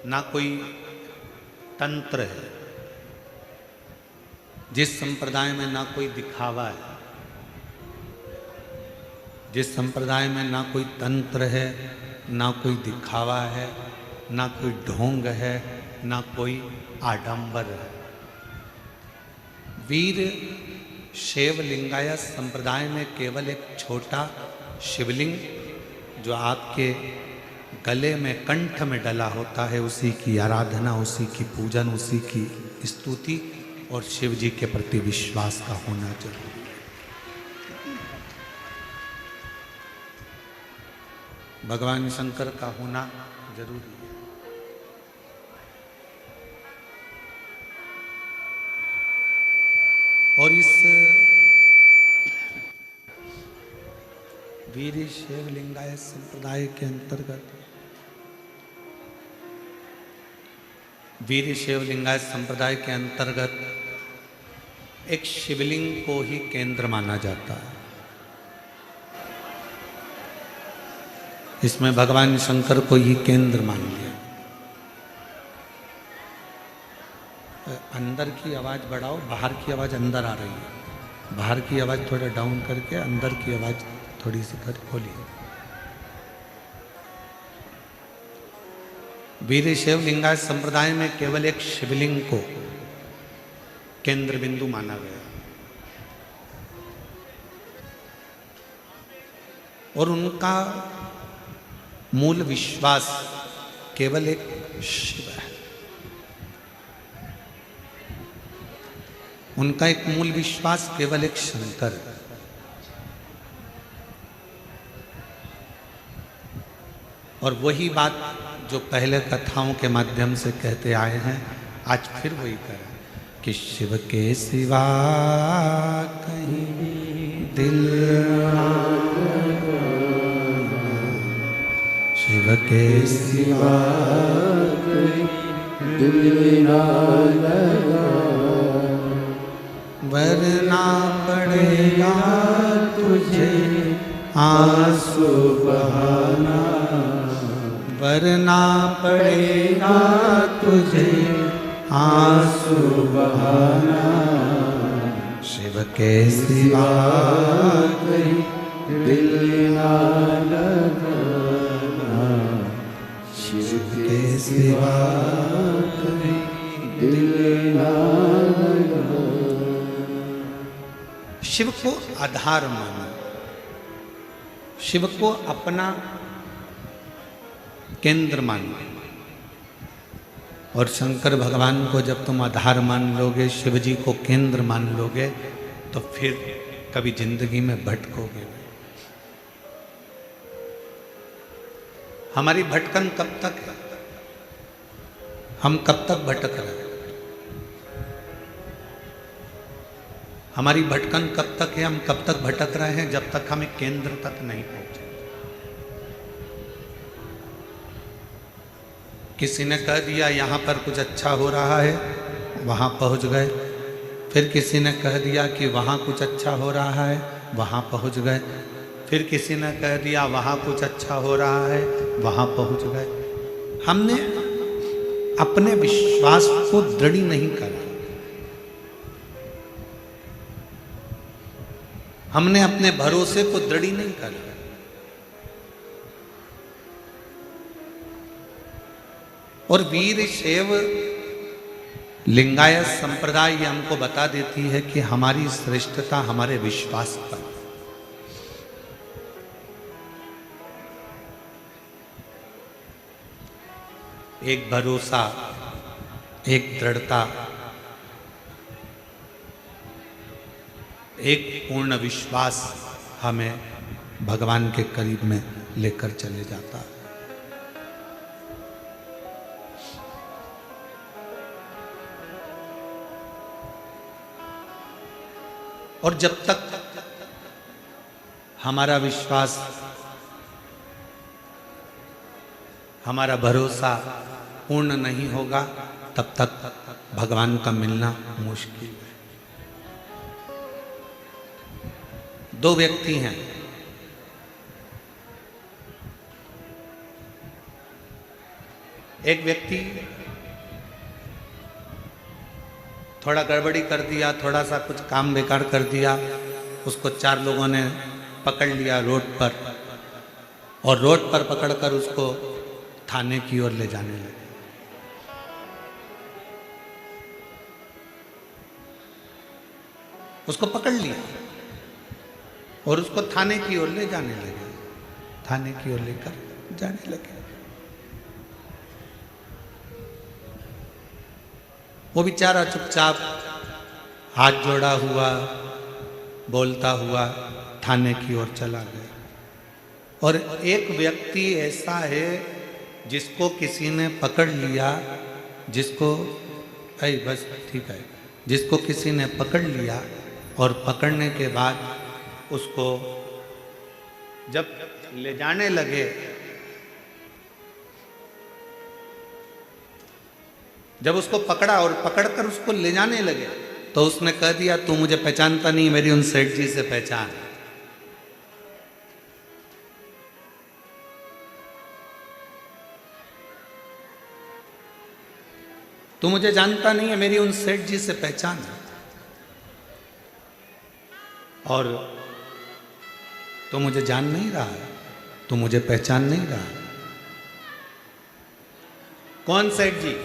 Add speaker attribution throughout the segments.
Speaker 1: ना कोई तंत्र है, जिस संप्रदाय में ना कोई दिखावा है, जिस संप्रदाय में ना कोई तंत्र है, ना कोई दिखावा है, ना कोई ढोंग है, ना कोई आडंबर है। वीर शैव लिंगायत संप्रदाय में केवल एक छोटा शिवलिंग जो आपके गले में कंठ में डला होता है, उसी की आराधना, उसी की पूजन, उसी की स्तुति और शिव जी के प्रति विश्वास का होना जरूरी है। भगवान शंकर का होना जरूरी है। और इस वीर शैव लिंगायत संप्रदाय के अंतर्गत, वीर शैव लिंगायत संप्रदाय के अंतर्गत एक शिवलिंग को ही केंद्र माना जाता है। इसमें भगवान शंकर को ही केंद्र मान लिया। अंदर की आवाज बढ़ाओ, बाहर की आवाज अंदर आ रही है। बाहर की आवाज थोड़ा डाउन करके अंदर की आवाज थोड़ी सी कर खोलिए। वीर शैव लिंगायत संप्रदाय में केवल एक शिवलिंग को केंद्र बिंदु माना गया और उनका मूल विश्वास केवल एक शिव है। उनका एक मूल विश्वास केवल एक शंकर है। और वही बात जो पहले कथाओं के माध्यम से कहते आए हैं, आज फिर वही करें कि शिव के सिवा कहीं दिल ना लगाना, शिव के सिवा कहीं दिल ना लगाना, वरना पड़ेगा तुझे आंसू बहाना, वरना पड़ेगा तुझे आंसू बहाना, शिव के सिवा कहीं दिल ना लगाना, शिव के सिवा कहीं दिल ना लगाना। शिव को आधार मानो, शिव को अपना केंद्र मानो। और शंकर भगवान को जब तुम आधार मान लोगे, शिव जी को केंद्र मान लोगे, तो फिर कभी जिंदगी में भटकोगे। हमारी भटकन कब तक है? हम कब तक भटक रहे हैं? हमारी भटकन कब तक है? हम कब तक भटक रहे हैं? जब तक हमें केंद्र तक नहीं पहुंचे। किसी ने कह दिया यहाँ पर कुछ अच्छा हो रहा है, वहाँ पहुँच गए। फिर किसी ने कह दिया कि वहाँ कुछ अच्छा हो रहा है, वहाँ पहुँच गए। फिर किसी ने कह दिया वहाँ कुछ अच्छा हो रहा है, वहाँ पहुँच गए। हमने अपने विश्वास को दृढ़ नहीं करा, हमने अपने भरोसे को दृढ़ नहीं करा। और वीर शैव लिंगायत संप्रदाय ये हमको बता देती है कि हमारी श्रेष्ठता हमारे विश्वास पर। एक भरोसा, एक दृढ़ता, एक पूर्ण विश्वास हमें भगवान के करीब में लेकर चले जाता है। और जब तक हमारा विश्वास, हमारा भरोसा पूर्ण नहीं होगा, तब तक भगवान का मिलना मुश्किल है। दो व्यक्ति हैं, एक व्यक्ति थोड़ा गड़बड़ी कर दिया, थोड़ा सा कुछ काम बेकार कर दिया, उसको 4 लोगों ने पकड़ लिया रोड पर, और रोड पर पकड़कर उसको थाने की ओर ले जाने लगे। उसको पकड़ लिया और उसको थाने की ओर ले जाने लगे, थाने की ओर लेकर जाने लगे। वो बेचारा चुपचाप हाथ जोड़ा हुआ, बोलता हुआ थाने की ओर चला गया। और एक व्यक्ति ऐसा है जिसको किसी ने पकड़ लिया, जिसको बस ठीक है, जिसको किसी ने पकड़ लिया, और पकड़ने के बाद उसको जब ले जाने लगे, जब उसको पकड़ा और पकड़कर उसको ले जाने लगे, तो उसने कह दिया तू मुझे पहचानता नहीं, मेरी उन सेठ जी से पहचान। तू मुझे जानता नहीं है, मेरी उन सेठ जी से पहचान। और तू मुझे जान नहीं रहा, तू मुझे पहचान नहीं रहा। कौन सेठ जी?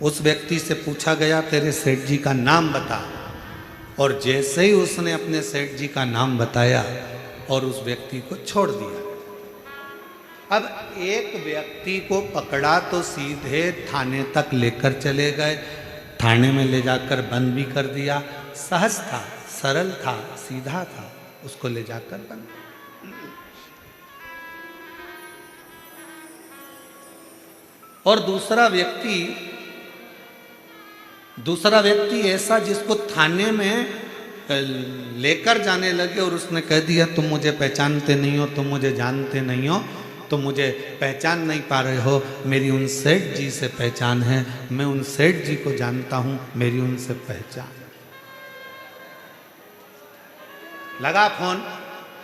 Speaker 1: उस व्यक्ति से पूछा गया तेरे सेठ जी का नाम बता, और जैसे ही उसने अपने सेठ जी का नाम बताया और उस व्यक्ति को छोड़ दिया। अब एक व्यक्ति को पकड़ा तो सीधे थाने तक लेकर चले गए, थाने में ले जाकर बंद भी कर दिया। सहज था, सरल था, सीधा था, उसको ले जाकर बंद। और दूसरा व्यक्ति ऐसा जिसको थाने में लेकर जाने लगे और उसने कह दिया तुम मुझे पहचानते नहीं हो, तुम मुझे जानते नहीं हो, तुम मुझे पहचान नहीं पा रहे हो, मेरी उन सेठ जी से पहचान है, मैं उन सेठ जी को जानता हूं, मेरी उनसे पहचान। लगा फोन,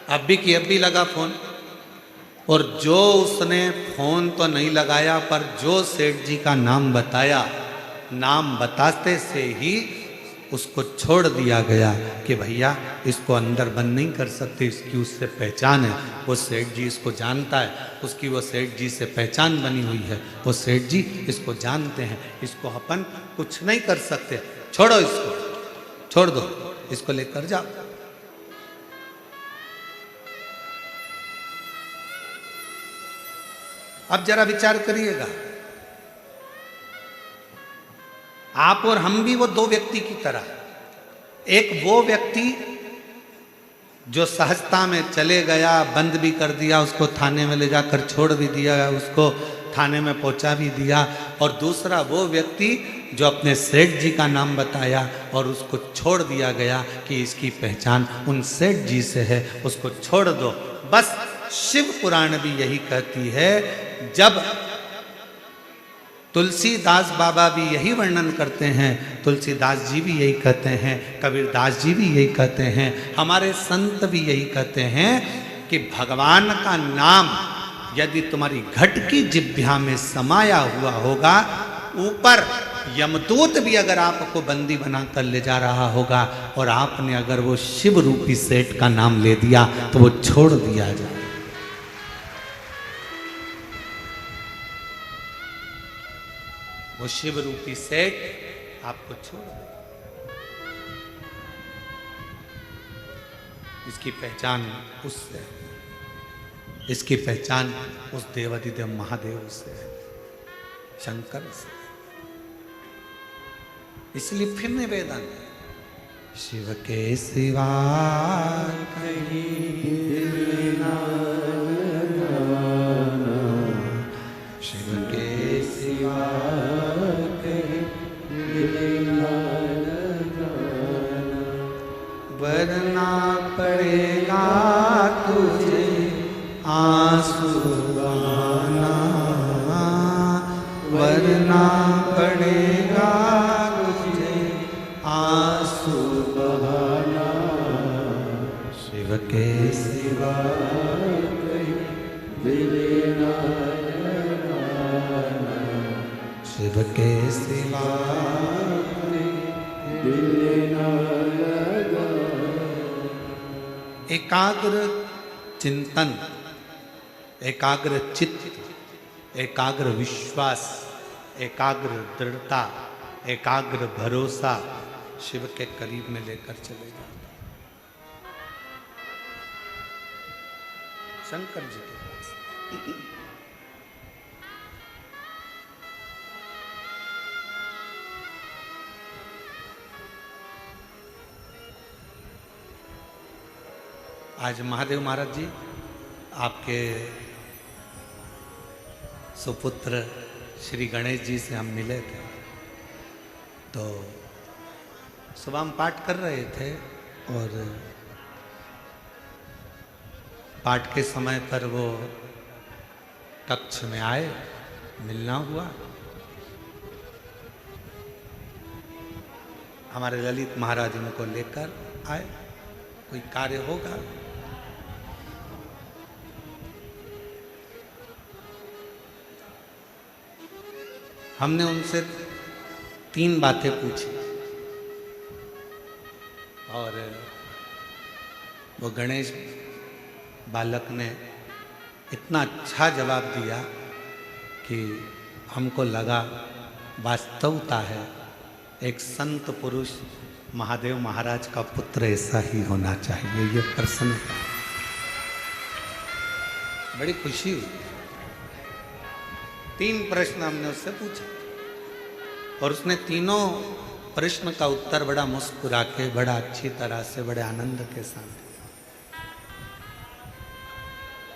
Speaker 1: अब भी लगा फोन, और जो उसने फोन तो नहीं लगाया, पर जो सेठ जी का नाम बताया, नाम बताते से ही उसको छोड़ दिया गया कि भैया इसको अंदर बंद नहीं कर सकते, इसकी उससे पहचान है, वो सेठ जी इसको जानता है, उसकी वो सेठ जी से पहचान बनी हुई है, वो सेठ जी इसको जानते हैं, इसको अपन कुछ नहीं कर सकते, छोड़ो इसको, छोड़ दो, इसको लेकर जाओ। अब जरा विचार करिएगा, आप और हम भी वो 2 व्यक्ति की तरह, एक वो व्यक्ति जो सहजता में चले गया, बंद भी कर दिया, उसको थाने में ले जाकर छोड़ भी दिया, उसको थाने में पहुंचा भी दिया, और दूसरा वो व्यक्ति जो अपने सेठ जी का नाम बताया और उसको छोड़ दिया गया कि इसकी पहचान उन सेठ जी से है, उसको छोड़ दो। बस शिव पुराण भी यही कहती है, जब तुलसीदास बाबा भी यही वर्णन करते हैं, तुलसीदास जी भी यही कहते हैं, कबीरदास जी भी यही कहते हैं, हमारे संत भी यही कहते हैं कि भगवान का नाम यदि तुम्हारी घट की जिह्वा में समाया हुआ होगा, ऊपर यमदूत भी अगर आपको बंदी बनाकर ले जा रहा होगा, और आपने अगर वो शिव रूपी सेठ का नाम ले दिया तो वो छोड़ दिया जाए। वो शिव रूपी सेठ आपको छोड़ दे। इसकी पहचान उससे, इसकी पहचान उस देवाधिदेव महादेव से, शंकर से। इसलिए फिर निवेदन, शिव के सिवा कहीं शिव के सिवा वरना पड़ेगा तुझे आंसू बहाना, वरना पड़ेगा तुझे आंसू बहाना, शिव के सिवा कहीं दिल ना लगाना। शिव के सिवा एकाग्र चिंतन, एकाग्र चित्त, एकाग्र विश्वास, एकाग्र दृढ़ता, एकाग्र भरोसा शिव के करीब में लेकर चले जाता। शंकर जी के पास आज महादेव महाराज जी आपके सुपुत्र श्री गणेश जी से हम मिले थे, तो सुबह हम पाठ कर रहे थे और पाठ के समय पर वो कक्ष में आए, मिलना हुआ। हमारे ललित महाराज उनको लेकर आए, कोई कार्य होगा। हमने उनसे 3 बातें पूछी और वो गणेश बालक ने इतना अच्छा जवाब दिया कि हमको लगा वास्तवता है एक संत पुरुष महादेव महाराज का पुत्र ऐसा ही होना चाहिए। ये प्रश्न बड़ी खुशी हुई। 3 प्रश्न हमने उससे पूछे और उसने तीनों प्रश्न का उत्तर बड़ा मुस्कुरा के, बड़ा अच्छी तरह से, बड़े आनंद के साथ,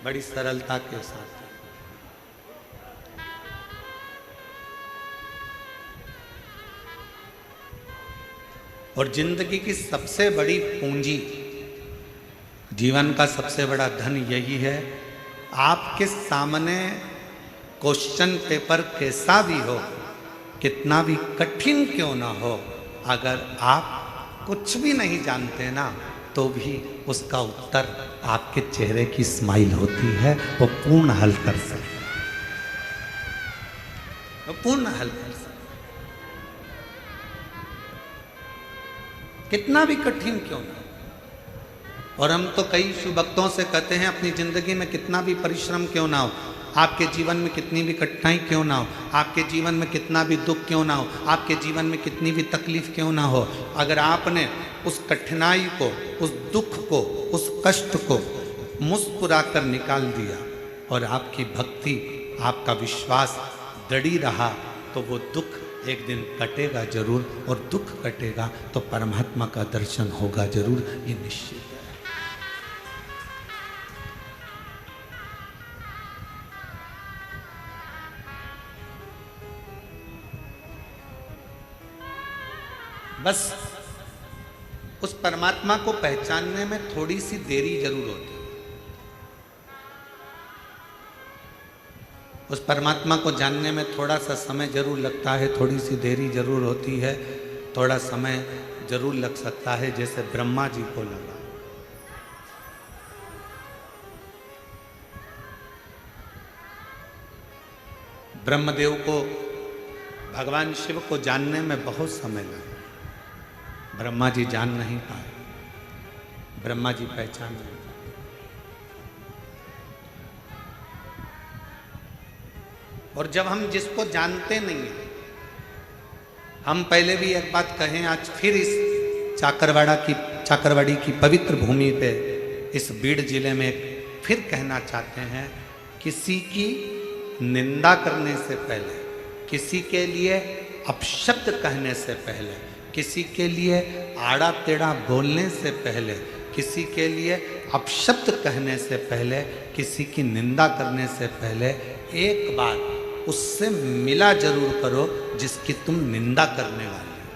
Speaker 1: बड़ी सरलता के साथ। और जिंदगी की सबसे बड़ी पूंजी, जीवन का सबसे बड़ा धन यही है, आपके सामने क्वेश्चन पेपर कैसा भी हो, कितना भी कठिन क्यों ना हो, अगर आप कुछ भी नहीं जानते ना, तो भी उसका उत्तर आपके चेहरे की स्माइल होती है, वो पूर्ण हल कर सकते, वो पूर्ण हल कर सकते, कितना भी कठिन क्यों ना। और हम तो कई शिव भक्तों से कहते हैं अपनी जिंदगी में कितना भी परिश्रम क्यों ना हो, आपके जीवन में कितनी भी कठिनाई क्यों ना हो, आपके जीवन में कितना भी दुख क्यों ना हो, आपके जीवन में कितनी भी तकलीफ क्यों ना हो, अगर आपने उस कठिनाई को, उस दुख को, उस कष्ट को मुस्कुरा कर निकाल दिया और आपकी भक्ति, आपका विश्वास दृढ़ रहा, तो वो दुख एक दिन कटेगा जरूर, और दुख कटेगा तो परमात्मा का दर्शन होगा जरूर, ये निश्चित है। बस उस परमात्मा को पहचानने में थोड़ी सी देरी जरूर होती है। उस परमात्मा को जानने में थोड़ा सा समय जरूर लगता है, थोड़ी सी देरी जरूर होती है, थोड़ा समय जरूर लग सकता है, जैसे ब्रह्मा जी को लगा। ब्रह्मदेव को, भगवान शिव को जानने में बहुत समय लगा। ब्रह्मा जी जान नहीं पाए, ब्रह्मा जी पहचान नहीं पाए। और जब हम जिसको जानते नहीं हैं, हम पहले भी एक बात कहें, आज फिर इस चाकरवाड़ी की पवित्र भूमि पे, इस बीड़ जिले में फिर कहना चाहते हैं, किसी की निंदा करने से पहले, किसी के लिए अपशब्द कहने से पहले, किसी के लिए आड़ा टेढ़ा बोलने से पहले, किसी के लिए अपशब्द कहने से पहले, किसी की निंदा करने से पहले, एक बार उससे मिला जरूर करो जिसकी तुम निंदा करने वाले हो।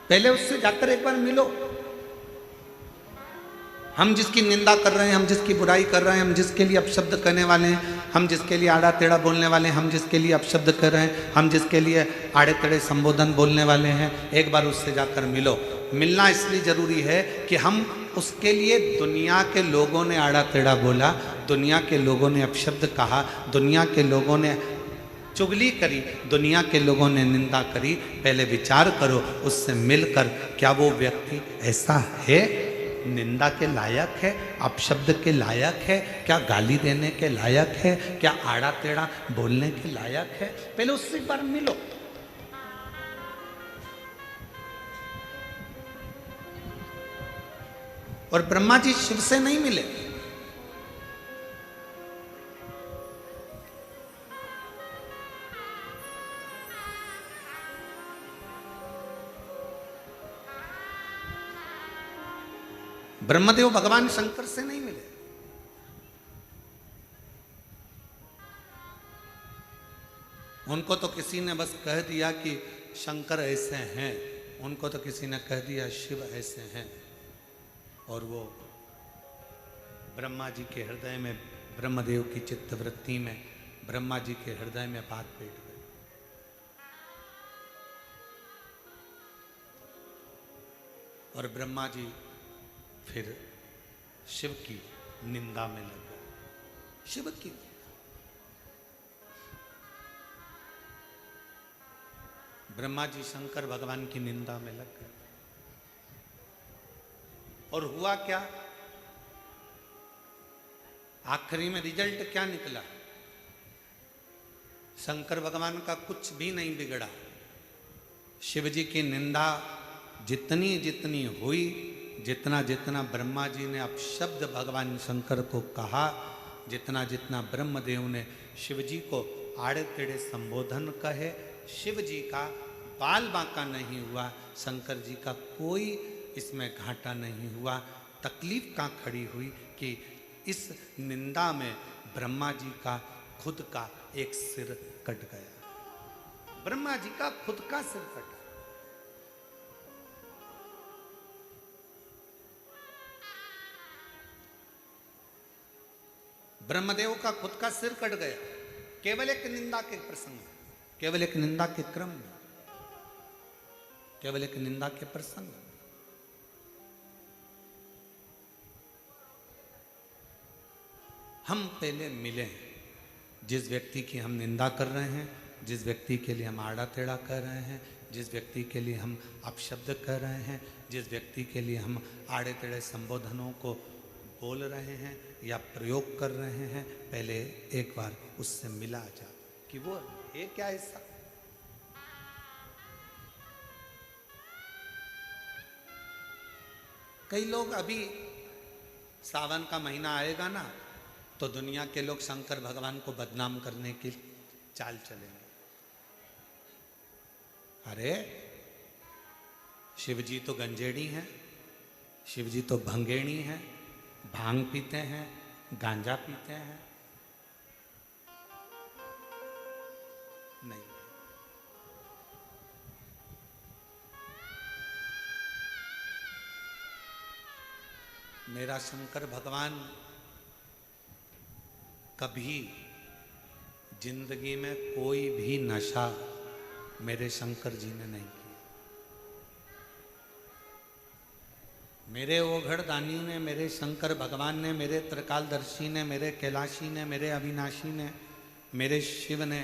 Speaker 1: पहले उससे जाकर एक बार मिलो। हम जिसकी निंदा कर रहे हैं, हम जिसकी बुराई कर रहे हैं, हम जिसके लिए अपशब्द कहने वाले हैं, हम जिसके लिए आड़ा टेढ़ा बोलने वाले हैं, हम जिसके लिए अपशब्द कर रहे हैं, हम जिसके लिए आड़े टेढ़े संबोधन बोलने वाले हैं, एक बार उससे जाकर मिलो। मिलना इसलिए जरूरी है कि हम उसके लिए दुनिया के लोगों ने आड़ा टेढ़ा बोला, दुनिया के लोगों ने अपशब्द कहा, दुनिया के लोगों ने चुगली करी, दुनिया के लोगों ने निंदा करी। पहले विचार करो उससे मिलकर, क्या वो व्यक्ति ऐसा है, निंदा के लायक है, अपशब्द के लायक है, क्या गाली देने के लायक है, क्या आड़ा टेढ़ा बोलने के लायक है? पहले उससे एक बार मिलो। और ब्रह्मा जी शिव से नहीं मिले, ब्रह्मदेव भगवान शंकर से नहीं मिले। उनको तो किसी ने बस कह दिया कि शंकर ऐसे हैं, उनको तो किसी ने कह दिया शिव ऐसे हैं, और वो ब्रह्मा जी के हृदय में, ब्रह्मदेव की चित्तवृत्ति में, ब्रह्मा जी के हृदय में बात बैठ गई। और ब्रह्मा जी फिर शिव की निंदा में लग गए। शिव की ब्रह्मा जी शंकर भगवान की निंदा में लग गए। और हुआ क्या, आखिरी में रिजल्ट क्या निकला? शंकर भगवान का कुछ भी नहीं बिगड़ा। शिव जी की निंदा जितनी जितनी हुई, जितना जितना ब्रह्मा जी ने अपशब्द भगवान शंकर को कहा, जितना जितना ब्रह्मदेव ने शिव जी को आड़े टेढ़े संबोधन कहे, शिव जी का बाल बांका नहीं हुआ, शंकर जी का कोई इसमें घाटा नहीं हुआ। तकलीफ कहाँ खड़ी हुई कि इस निंदा में ब्रह्मा जी का खुद का एक सिर कट गया। ब्रह्मा जी का खुद का सिर कटा। ब्रह्मदेव का खुद का सिर कट गया, केवल एक निंदा के प्रसंग, केवल एक निंदा के क्रम में, केवल एक निंदा के प्रसंग। हम पहले मिले, जिस व्यक्ति की हम निंदा कर रहे हैं, जिस व्यक्ति के लिए हम आड़ा टेढ़ा कर रहे हैं, जिस व्यक्ति के लिए हम अपशब्द कर रहे हैं, जिस व्यक्ति के लिए हम आड़े टेढ़े संबोधनों को बोल रहे हैं या प्रयोग कर रहे हैं, पहले एक बार उससे मिला जा कि वो है क्या ऐसा। कई लोग अभी सावन का महीना आएगा ना, तो दुनिया के लोग शंकर भगवान को बदनाम करने की चाल चलेंगे। अरे शिव जी तो गंजेड़ी हैं, शिव जी तो भंगेड़ी हैं, भांग पीते हैं, गांजा पीते हैं। नहीं, मेरा शंकर भगवान कभी जिंदगी में कोई भी नशा मेरे शंकर जी ने नहीं किया। मेरे ओघड़दानी ने, मेरे शंकर भगवान ने, मेरे त्रिकालदर्शी ने, मेरे कैलाशी ने, मेरे अविनाशी ने, मेरे शिव ने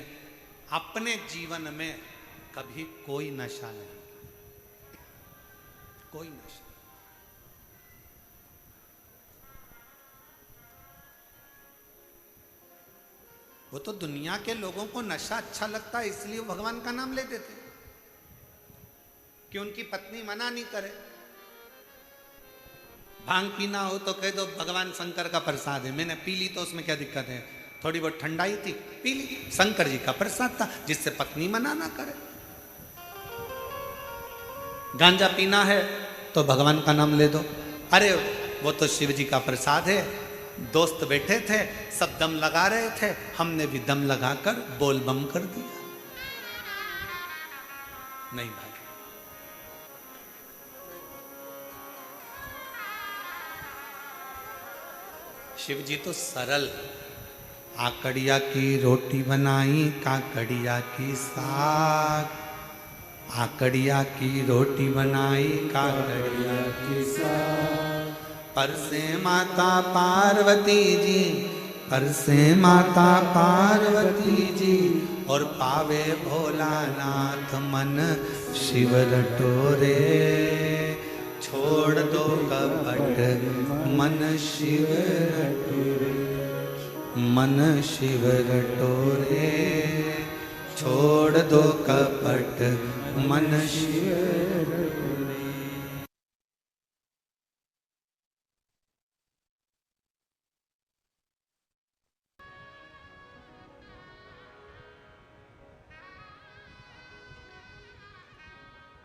Speaker 1: अपने जीवन में कभी कोई नशा नहीं, कोई नशा। वो तो दुनिया के लोगों को नशा अच्छा लगता है, इसलिए भगवान का नाम लेते थे कि उनकी पत्नी मना नहीं करे। भांग पीना हो तो कह दो भगवान शंकर का प्रसाद है, मैंने पी ली तो उसमें क्या दिक्कत है, थोड़ी बहुत ठंडाई थी पी ली, शंकर जी का प्रसाद था, जिससे पत्नी मना ना करे। गांजा पीना है तो भगवान का नाम ले दो, अरे वो तो शिव जी का प्रसाद है। दोस्त बैठे थे, सब दम लगा रहे थे, हमने भी दम लगाकर बोल बम कर दिया। नहीं भाई, शिव जी तो सरल, आकड़िया की रोटी बनाई काकड़िया की साग, आकड़िया की रोटी बनाई काकड़िया की साग, पर से माता पार्वती जी, पर से माता पार्वती जी, और पावे भोलानाथ मन शिव रटोरे। छोड़ दो कपट मन शिव रटोरे, मन शिव रटोरे। छोड़ दो कपट मन शिव रटोरे।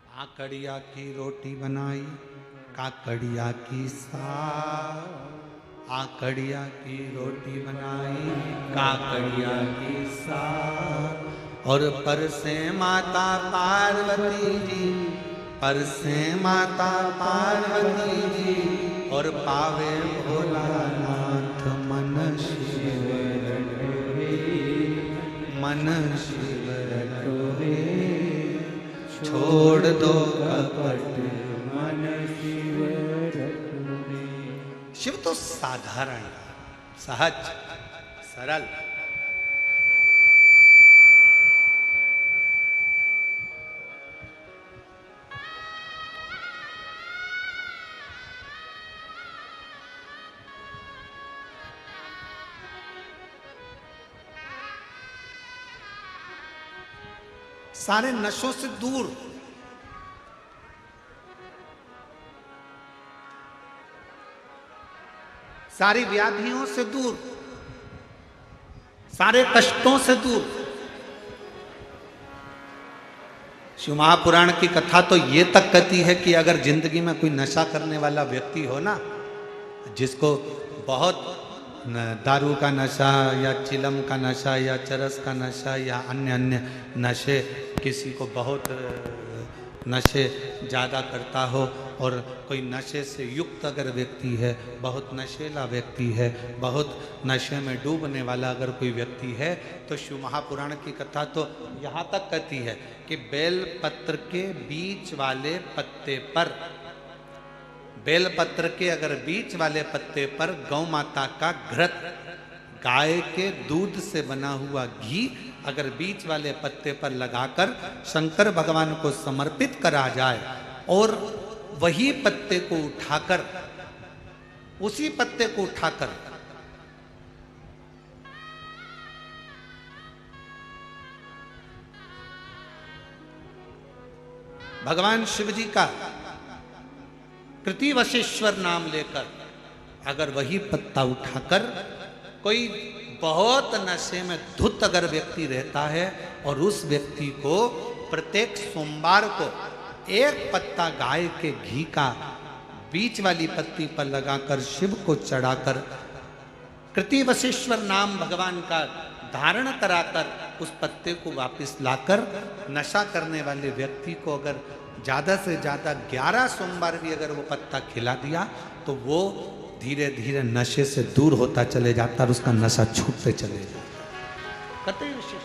Speaker 1: काकड़िया की रोटी बनाई, काकड़िया की साग। आकड़िया की रोटी बनाई, काकड़िया की साग। और पर से माता पार्वती जी, पर से माता पार्वती जी, और पावे भोलानाथ मन शिव रटोरे, मन शिव रटोरे। छोड़ दो कपट मन शिव रटोरे। शिव तो साधारण, सहज, सरल। सारे नशों से दूर, सारी व्याधियों से दूर, सारे कष्टों से दूर। शिव महापुराण की कथा तो ये तक कहती है कि अगर जिंदगी में कोई नशा करने वाला व्यक्ति हो ना, जिसको बहुत दारू का नशा या चिलम का नशा या चरस का नशा या अन्य अन्य नशे, किसी को बहुत नशे ज़्यादा करता हो, और कोई नशे से युक्त अगर व्यक्ति है, बहुत नशेला व्यक्ति है, बहुत नशे में डूबने वाला अगर कोई व्यक्ति है, तो शिव महापुराण की कथा तो यहाँ तक कहती है कि बेल पत्र के बीच वाले पत्ते पर, बेल पत्र के अगर बीच वाले पत्ते पर गौ माता का घृत, गाय के दूध से बना हुआ घी अगर बीच वाले पत्ते पर लगाकर शंकर भगवान को समर्पित करा जाए, और वही पत्ते को उठाकर, उसी पत्ते को उठाकर भगवान शिव जी का कृतिवशेश्वर नाम लेकर, अगर वही पत्ता उठाकर कोई बहुत नशे में धुत अगर व्यक्ति रहता है, और उस व्यक्ति को प्रत्येक सोमवार को एक पत्ता गाय के घी का बीच वाली पत्ती पर लगाकर शिव को चढ़ाकर कृतिवशेश्वर नाम भगवान का धारण कराकर उस पत्ते को वापस लाकर नशा करने वाले व्यक्ति को अगर ज़्यादा से ज़्यादा 11 सोमवार भी अगर वो पत्ता खिला दिया, तो वो धीरे धीरे नशे से दूर होता चले जाता और उसका नशा छूटते चले जाता। कतई विशेष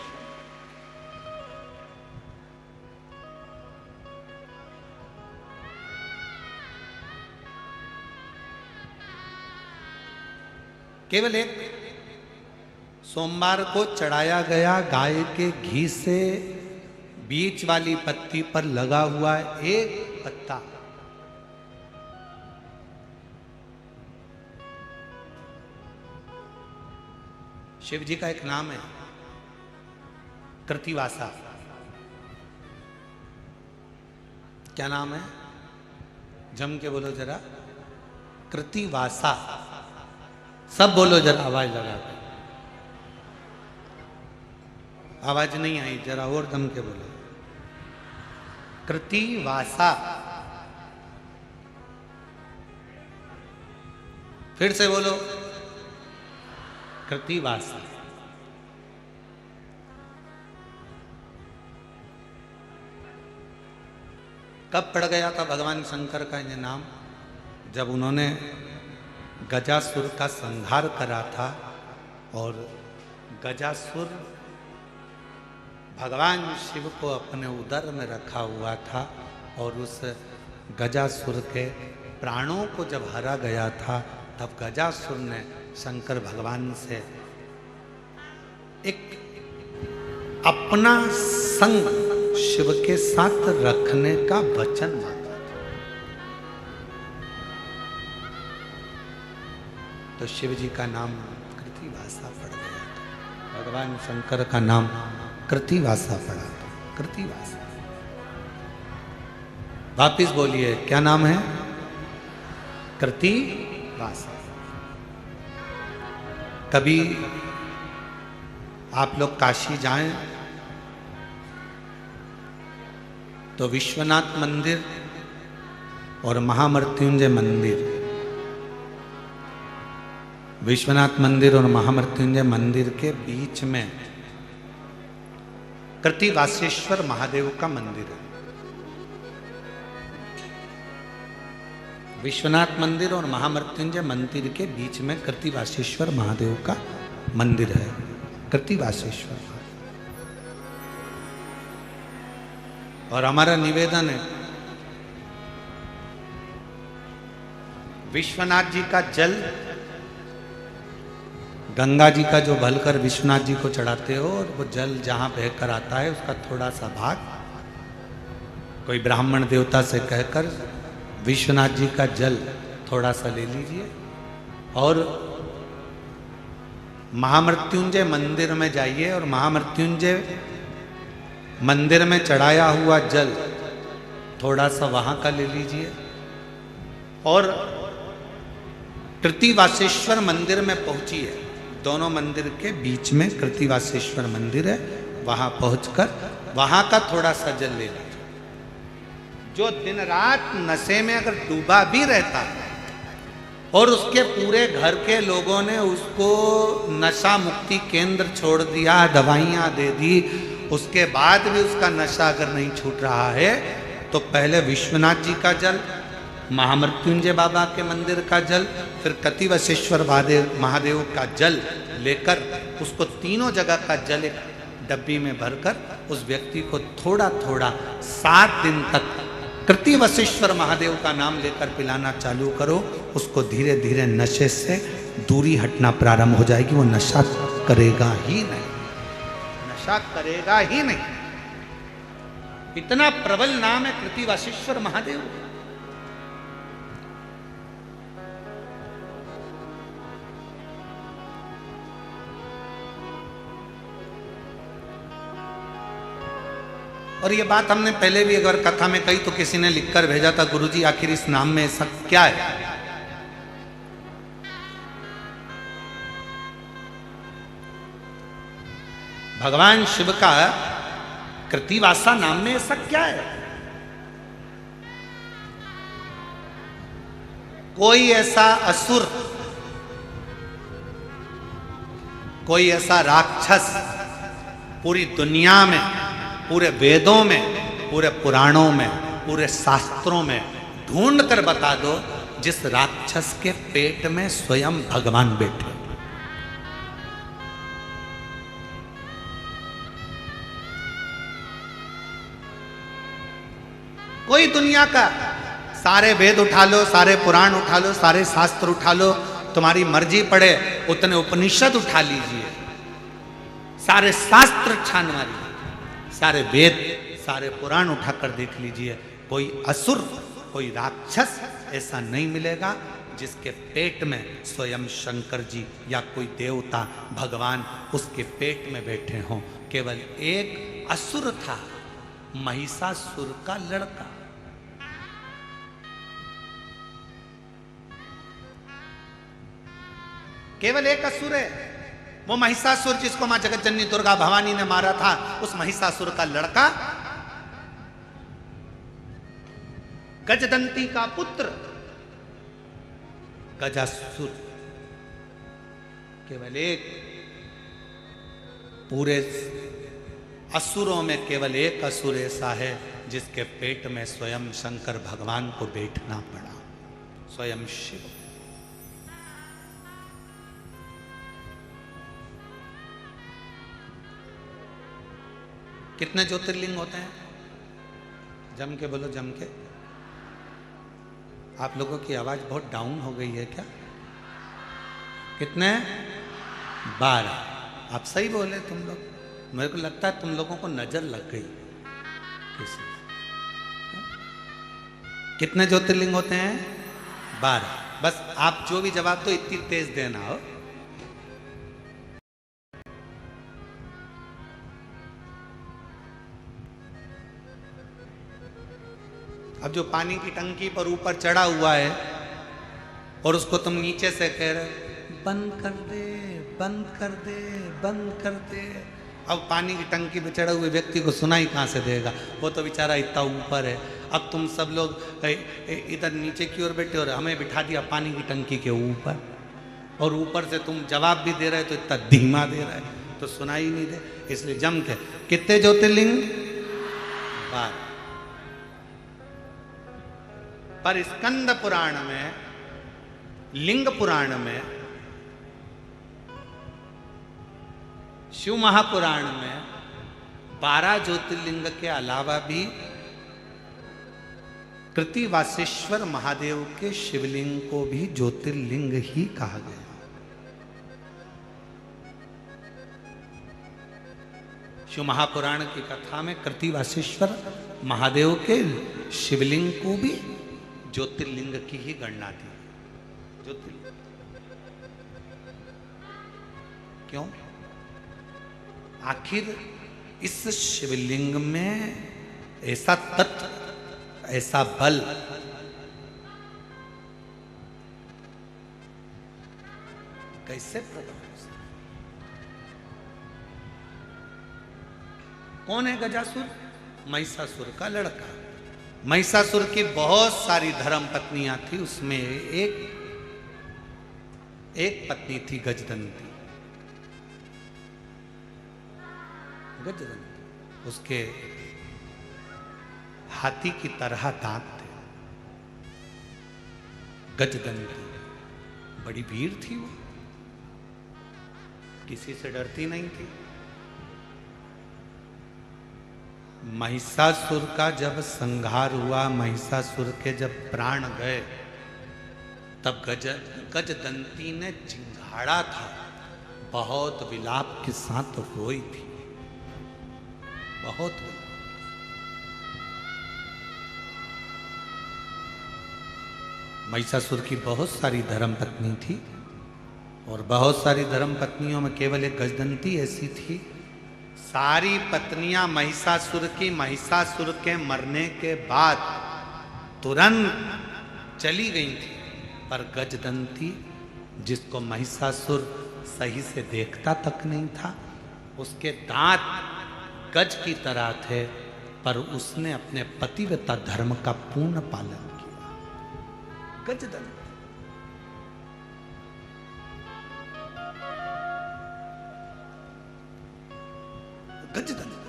Speaker 1: केवल एक सोमवार को चढ़ाया गया गाय के घी से बीच वाली पत्ती पर लगा हुआ एक पत्ता, शिव जी का एक नाम है कृतिवासा। क्या नाम है? जम के बोलो जरा, कृतिवासा। सब बोलो जरा आवाज लगा के। आवाज नहीं आई, जरा और दम के बोलो। कृतिवासा। फिर से बोलो, कृतिवासा। कब पड़ गया था भगवान शंकर का ये नाम? जब उन्होंने गजासुर का संहार करा था, और गजासुर भगवान शिव को अपने उदर में रखा हुआ था, और उस गजासुर के प्राणों को जब हरा गया था, तब गजासुर ने शंकर भगवान से एक अपना संग शिव के साथ रखने का वचन मांगा था। तो शिव जी का नाम कृतिवासा पड़ गया था, भगवान शंकर का नाम कृतिवासा पड़ा था। कृतिवासा, वापिस बोलिए, क्या नाम है? कृतिवासा। कभी आप लोग काशी जाएं तो विश्वनाथ मंदिर और महामृत्युंजय मंदिर, विश्वनाथ मंदिर और महामृत्युंजय मंदिर के बीच में कृतिवासेश्वर महादेव का मंदिर है। विश्वनाथ मंदिर और महामृत्युंजय मंदिर के बीच में कृतिवासेश्वर महादेव का मंदिर है। कृतिवासेश्वर, और हमारा निवेदन है, विश्वनाथ जी का जल, गंगा जी का जो भलकर विश्वनाथ जी को चढ़ाते हो, और वो जल जहां बहकर आता है उसका थोड़ा सा भाग कोई ब्राह्मण देवता से कहकर विश्वनाथ जी का जल थोड़ा सा ले लीजिए, और महामृत्युंजय मंदिर में जाइए और महामृत्युंजय मंदिर में चढ़ाया हुआ जल थोड़ा सा वहां का ले लीजिए, और कृतिवासेश्वर मंदिर में पहुंचिए। दोनों मंदिर के बीच में कृतिवासेश्वर मंदिर है, वहां पहुंचकर वहां का थोड़ा सा जल ले लीजिए। जो दिन रात नशे में अगर डूबा भी रहता है और उसके पूरे घर के लोगों ने उसको नशा मुक्ति केंद्र छोड़ दिया, दवाइयाँ दे दी, उसके बाद भी उसका नशा अगर नहीं छूट रहा है, तो पहले विश्वनाथ जी का जल, महामृत्युंजय बाबा के मंदिर का जल, फिर कृतिवासेश्वर महादेव का जल लेकर उसको तीनों जगह का जल एक डब्बी में भरकर उस व्यक्ति को थोड़ा थोड़ा 7 दिन तक कृतिवासेश्वर महादेव का नाम लेकर पिलाना चालू करो। उसको धीरे धीरे नशे से दूरी हटना प्रारंभ हो जाएगी, वो नशा करेगा ही नहीं, नशा करेगा ही नहीं। इतना प्रबल नाम है कृतिवासेश्वर महादेव। और ये बात हमने पहले भी अगर कथा में कही तो किसी ने लिखकर भेजा था, गुरुजी आखिर इस नाम में ऐसा क्या है? भगवान शिव का कृतिवासा नाम में ऐसा क्या है? कोई ऐसा असुर, कोई ऐसा राक्षस पूरी दुनिया में, पूरे वेदों में, पूरे पुराणों में, पूरे शास्त्रों में ढूंढ कर बता दो जिस राक्षस के पेट में स्वयं भगवान बैठे। कोई दुनिया का सारे वेद उठा लो, सारे पुराण उठा लो, सारे शास्त्र उठा लो, तुम्हारी मर्जी पड़े उतने उपनिषद उठा लीजिए, सारे शास्त्र छान मारिए, सारे वेद, सारे पुराण उठाकर देख लीजिए, कोई असुर, कोई राक्षस ऐसा नहीं मिलेगा जिसके पेट में स्वयं शंकर जी या कोई देवता भगवान उसके पेट में बैठे हों। केवल एक असुर था, महिषासुर का लड़का। केवल एक असुर है, वो महिषासुर जिसको मां जगतजननी दुर्गा भवानी ने मारा था, उस महिषासुर का लड़का गजदंती का पुत्र गजासुर। केवल एक, पूरे असुरों में केवल एक असुर ऐसा है जिसके पेट में स्वयं शंकर भगवान को बैठना पड़ा, स्वयं शिव। कितने ज्योतिर्लिंग होते हैं? जम के बोलो, जम के। आप लोगों की आवाज बहुत डाउन हो गई है क्या? कितने? 12। आप सही बोले तुम लोग। मेरे को लगता है तुम लोगों को नजर लग गई किसी। कितने ज्योतिर्लिंग होते हैं? 12। बस आप जो भी जवाब दो इतनी तेज देना हो। अब जो पानी की टंकी पर ऊपर चढ़ा हुआ है और उसको तुम नीचे से कह रहे बंद कर दे, बंद कर दे, बंद कर दे। अब पानी की टंकी पर चढ़े हुए व्यक्ति को सुनाई कहाँ से देगा? वो तो बेचारा इतना ऊपर है। अब तुम सब लोग इधर नीचे की ओर बैठे और हमें बिठा दिया पानी की टंकी के ऊपर, और ऊपर से तुम जवाब भी दे रहे हो तो इतना धीमा दे रहा है तो सुनाई नहीं दे। इसलिए जम के कितने ज्योतिर्लिंग? 12। पर स्कंद पुराण में, लिंग पुराण में, शिव महापुराण में 12 ज्योतिर्लिंग के अलावा भी कृतिवासेश्वर महादेव के शिवलिंग को भी ज्योतिर्लिंग ही कहा गया। शिव महापुराण की कथा में कृतिवासेश्वर महादेव के शिवलिंग को भी ज्योतिर्लिंग की ही गणना थी। ज्योतिर्लिंग क्यों? आखिर इस शिवलिंग में ऐसा तत्व, ऐसा बल, कैसे प्रकट हो सकता? कौन है गजासुर? महिषासुर का लड़का। महिषासुर की बहुत सारी धर्म पत्नियां थी, उसमें एक पत्नी थी गजदंती। गजदंती, उसके हाथी की तरह दांत थे। गजदंती बड़ी वीर थी, वो किसी से डरती नहीं थी। महिषासुर का जब संहार हुआ, महिषासुर के जब प्राण गए, तब गजदंती ने चिंघाड़ा था, बहुत विलाप के साथ रोई थी, बहुत। महिषासुर की बहुत सारी धर्मपत्नी थी, और बहुत सारी धर्मपत्नियों में केवल एक गजदंती ऐसी थी। सारी पत्नियां महिषासुर की महिषासुर के मरने के बाद तुरंत चली गई थी, पर गजदंती, जिसको महिषासुर सही से देखता तक नहीं था, उसके दांत गज की तरह थे, पर उसने अपने पतिव्रता धर्म का पूर्ण पालन किया। गजदंती। गजदंती।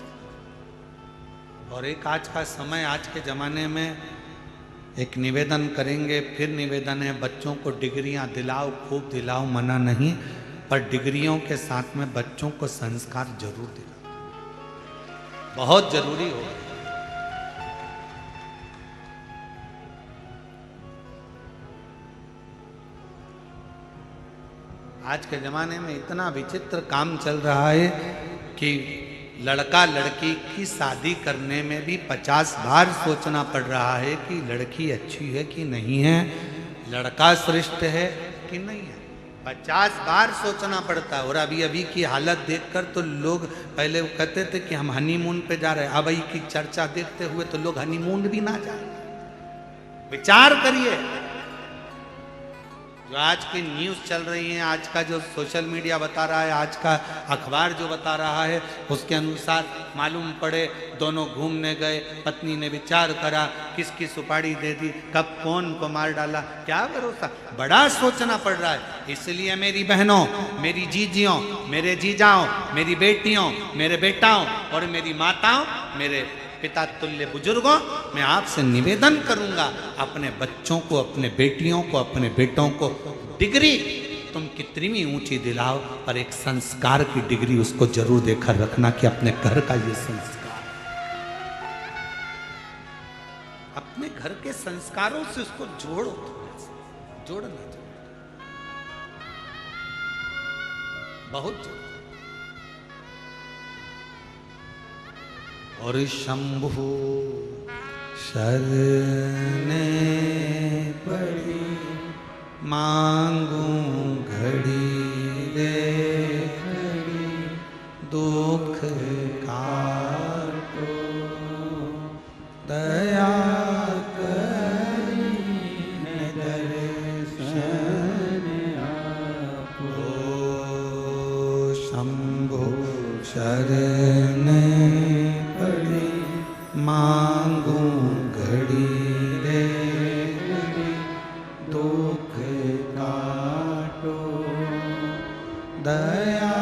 Speaker 1: और एक आज का समय, आज के जमाने में एक निवेदन करेंगे, फिर निवेदन है, बच्चों को डिग्रियां दिलाओ, खूब दिलाओ, मना नहीं, पर डिग्रियों के साथ में बच्चों को संस्कार जरूर दिलाओ, बहुत जरूरी हो। आज के जमाने में इतना विचित्र काम चल रहा है कि लड़का लड़की की शादी करने में भी 50 बार सोचना पड़ रहा है कि लड़की अच्छी है कि नहीं है, लड़का श्रेष्ठ है कि नहीं है, 50 बार सोचना पड़ता है। और अभी की हालत देखकर तो लोग, पहले वो कहते थे कि हम हनीमून पे जा रहे हैं, अब की चर्चा देखते हुए तो लोग हनीमून भी ना जाए। विचार करिए, जो आज की न्यूज़ चल रही है, आज का जो सोशल मीडिया बता रहा है, आज का अखबार जो बता रहा है, उसके अनुसार मालूम पड़े दोनों घूमने गए, पत्नी ने विचार करा, किसकी सुपारी दे दी, कब कौन को मार डाला, क्या भरोसा, बड़ा सोचना पड़ रहा है। इसलिए मेरी बहनों, मेरी जीजियों, मेरे जीजाओं, मेरी बेटियों, मेरे बेटाओं और मेरी माताओं, मेरे पिता तुल्य बुजुर्गों, मैं आपसे निवेदन करूंगा, अपने बच्चों को, अपने बेटियों को, अपने बेटों को डिग्री तुम कितनी भी ऊंची दिलाओ, पर एक संस्कार की डिग्री उसको जरूर देकर रखना कि अपने घर का ये संस्कार, अपने घर के अपने संस्कारों से उसको जोड़ो, जोड़ना चाहिए, बहुत जोड़ो। और शंभु शरणे पड़ी मांगू घड़ी रे घड़ी, दुख काटो दया करी दर्शन आपो। शंभु शरणे पड़ी मांगू घड़ी रे घड़ी, दुख काटो दया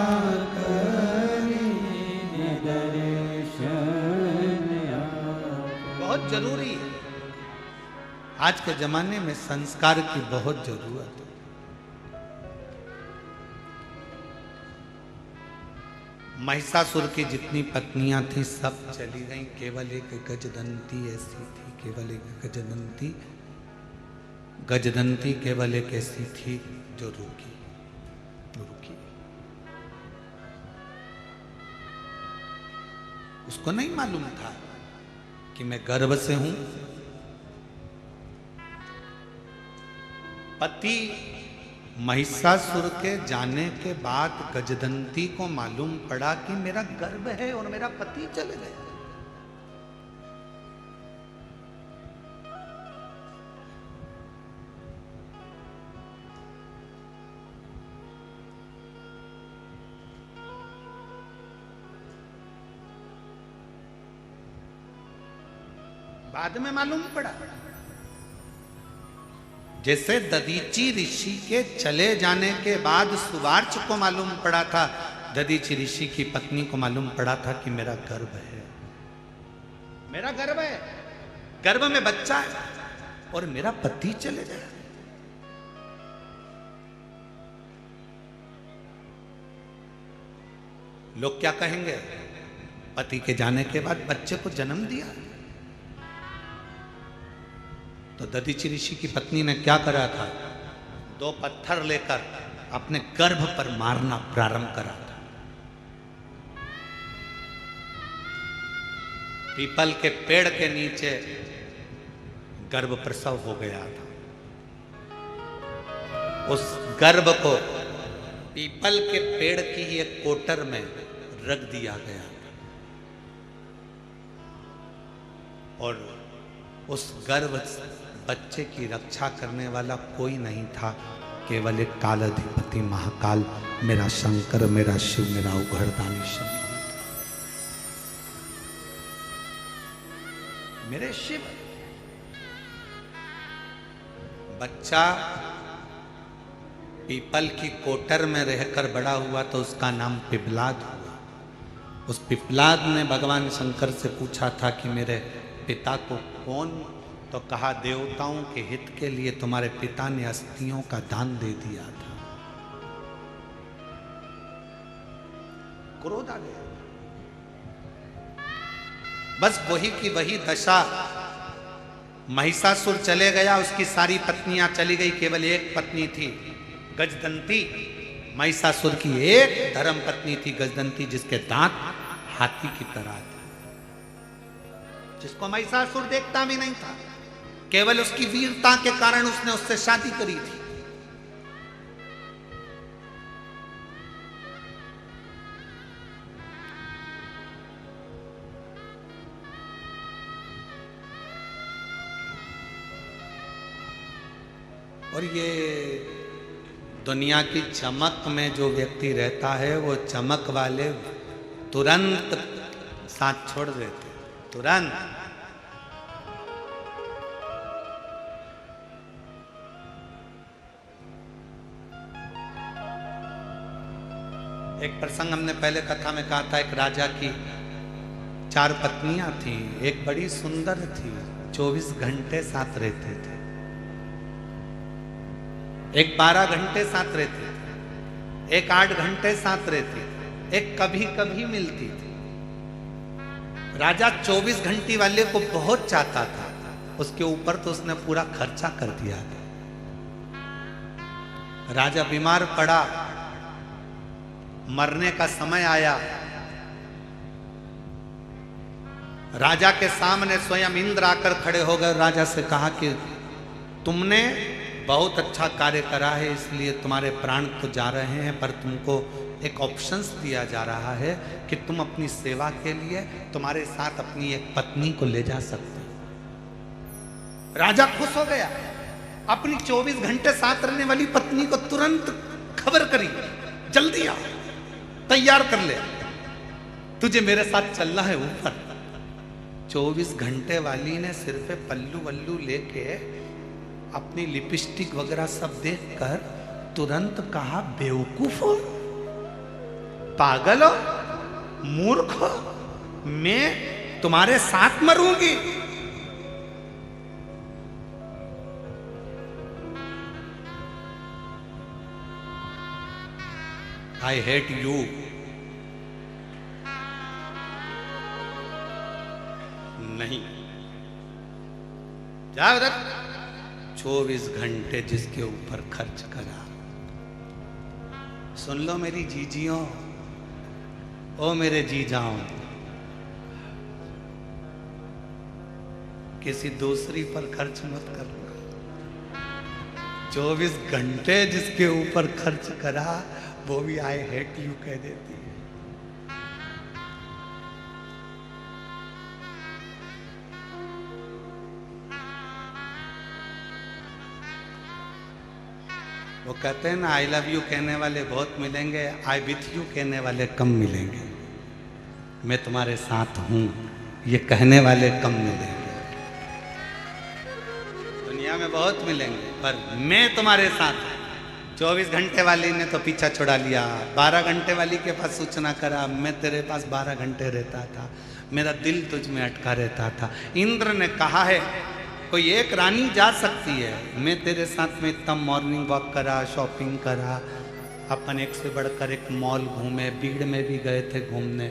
Speaker 1: करी दर्शन आपो। बहुत जरूरी है, आज के जमाने में संस्कार की बहुत जरूरत है। महिषासुर की जितनी पत्नियां थी सब चली गईं, केवल एक गजदंती ऐसी थी, केवल एक गजदंती, गजदंती केवल एक ऐसी थी जो रुकी, रुकी। उसको नहीं मालूम था कि मैं गर्भ से हूं। पति महिषासुर के जाने के बाद गजदंती को मालूम पड़ा कि मेरा गर्भ है और मेरा पति चले गए। बाद में मालूम पड़ा, जैसे दधीची ऋषि के चले जाने के बाद सुवार्च को मालूम पड़ा था, दधीची ऋषि की पत्नी को मालूम पड़ा था कि मेरा गर्भ है, मेरा गर्भ है, गर्भ में बच्चा है और मेरा पति चले गया। लोग क्या कहेंगे, पति के जाने के बाद बच्चे को जन्म दिया। तो दधीची ऋषि की पत्नी ने क्या करा था, 2 पत्थर लेकर अपने गर्भ पर मारना प्रारंभ करा था। पीपल के पेड़ के नीचे गर्भ प्रसव हो गया था। उस गर्भ को पीपल के पेड़ की ही एक कोटर में रख दिया गया था और उस गर्भ बच्चे की रक्षा करने वाला कोई नहीं था, केवल एक कालाधिपति महाकाल मेरा शंकर, मेरा शिव, मेरा उघड़दानी शंकर, मेरे शिव। बच्चा पीपल की कोटर में रहकर बड़ा हुआ तो उसका नाम पिपलाद हुआ। उस पिपलाद ने भगवान शंकर से पूछा था कि मेरे पिता को कौन, तो कहा देवताओं के हित के लिए तुम्हारे पिता ने अस्थियों का दान दे दिया था। क्रोध आ गया। बस वही की वही दशा, महिषासुर चले गया, उसकी सारी पत्नियां चली गई, केवल एक पत्नी थी गजदंती। महिषासुर की एक धर्म पत्नी थी गजदंती, जिसके दांत हाथी की तरह थे, जिसको महिषासुर देखता भी नहीं था, केवल उसकी वीरता के कारण उसने उससे शादी करी थी। और ये दुनिया की चमक में जो व्यक्ति रहता है, वो चमक वाले तुरंत साथ छोड़ देते, तुरंत। एक प्रसंग हमने पहले कथा में कहा था, एक राजा की 4 पत्नियां थी। एक बड़ी सुंदर थी, 24 घंटे साथ रहते थे। एक 12 घंटे साथ रहते थे, एक 8 घंटे साथ रहती थी, एक कभी कभी मिलती थी। राजा 24 घंटे वाले को बहुत चाहता था, उसके ऊपर तो उसने पूरा खर्चा कर दिया था। राजा बीमार पड़ा, मरने का समय आया, राजा के सामने स्वयं इंद्र आकर खड़े हो गए। राजा से कहा कि तुमने बहुत अच्छा कार्य करा है, इसलिए तुम्हारे प्राण तो जा रहे हैं, पर तुमको एक ऑप्शंस दिया जा रहा है कि तुम अपनी सेवा के लिए तुम्हारे साथ अपनी एक पत्नी को ले जा सकते हो। राजा खुश हो गया, अपनी 24 घंटे साथ रहने वाली पत्नी को तुरंत खबर करी, जल्दी आ, तैयार कर ले, तुझे मेरे साथ चलना है ऊपर। 24 घंटे वाली ने सिर पे पल्लू वल्लू लेके अपनी लिपस्टिक वगैरह सब देखकर तुरंत कहा, बेवकूफ हो, पागल हो, मूर्ख हो, मैं तुम्हारे साथ मरूंगी। I hate you. नहीं, जा उधर। 24 घंटे जिसके ऊपर खर्च करा। सुन लो मेरी जीजियों, ओ मेरे जी जाओ, किसी दूसरी पर खर्च मत करना। 24 घंटे जिसके ऊपर खर्च करा वो भी आई हेट यू कह देती है। वो कहते हैं ना, आई लव यू कहने वाले बहुत मिलेंगे, आई विथ यू कहने वाले कम मिलेंगे। मैं तुम्हारे साथ हूं ये कहने वाले कम मिलेंगे। दुनिया में बहुत मिलेंगे, पर मैं तुम्हारे साथ हूं। 24 घंटे वाली ने तो पीछा छुड़ा लिया, 12 घंटे वाली के पास सूचना करा, मैं तेरे पास 12 घंटे रहता था, मेरा दिल तुझ में अटका रहता था। इंद्र ने कहा है कोई एक रानी जा सकती है, मैं तेरे साथ में इतना मॉर्निंग वॉक करा, शॉपिंग करा, अपन एक से बढ़कर एक मॉल घूमे, भीड़ में भी गए थे घूमने,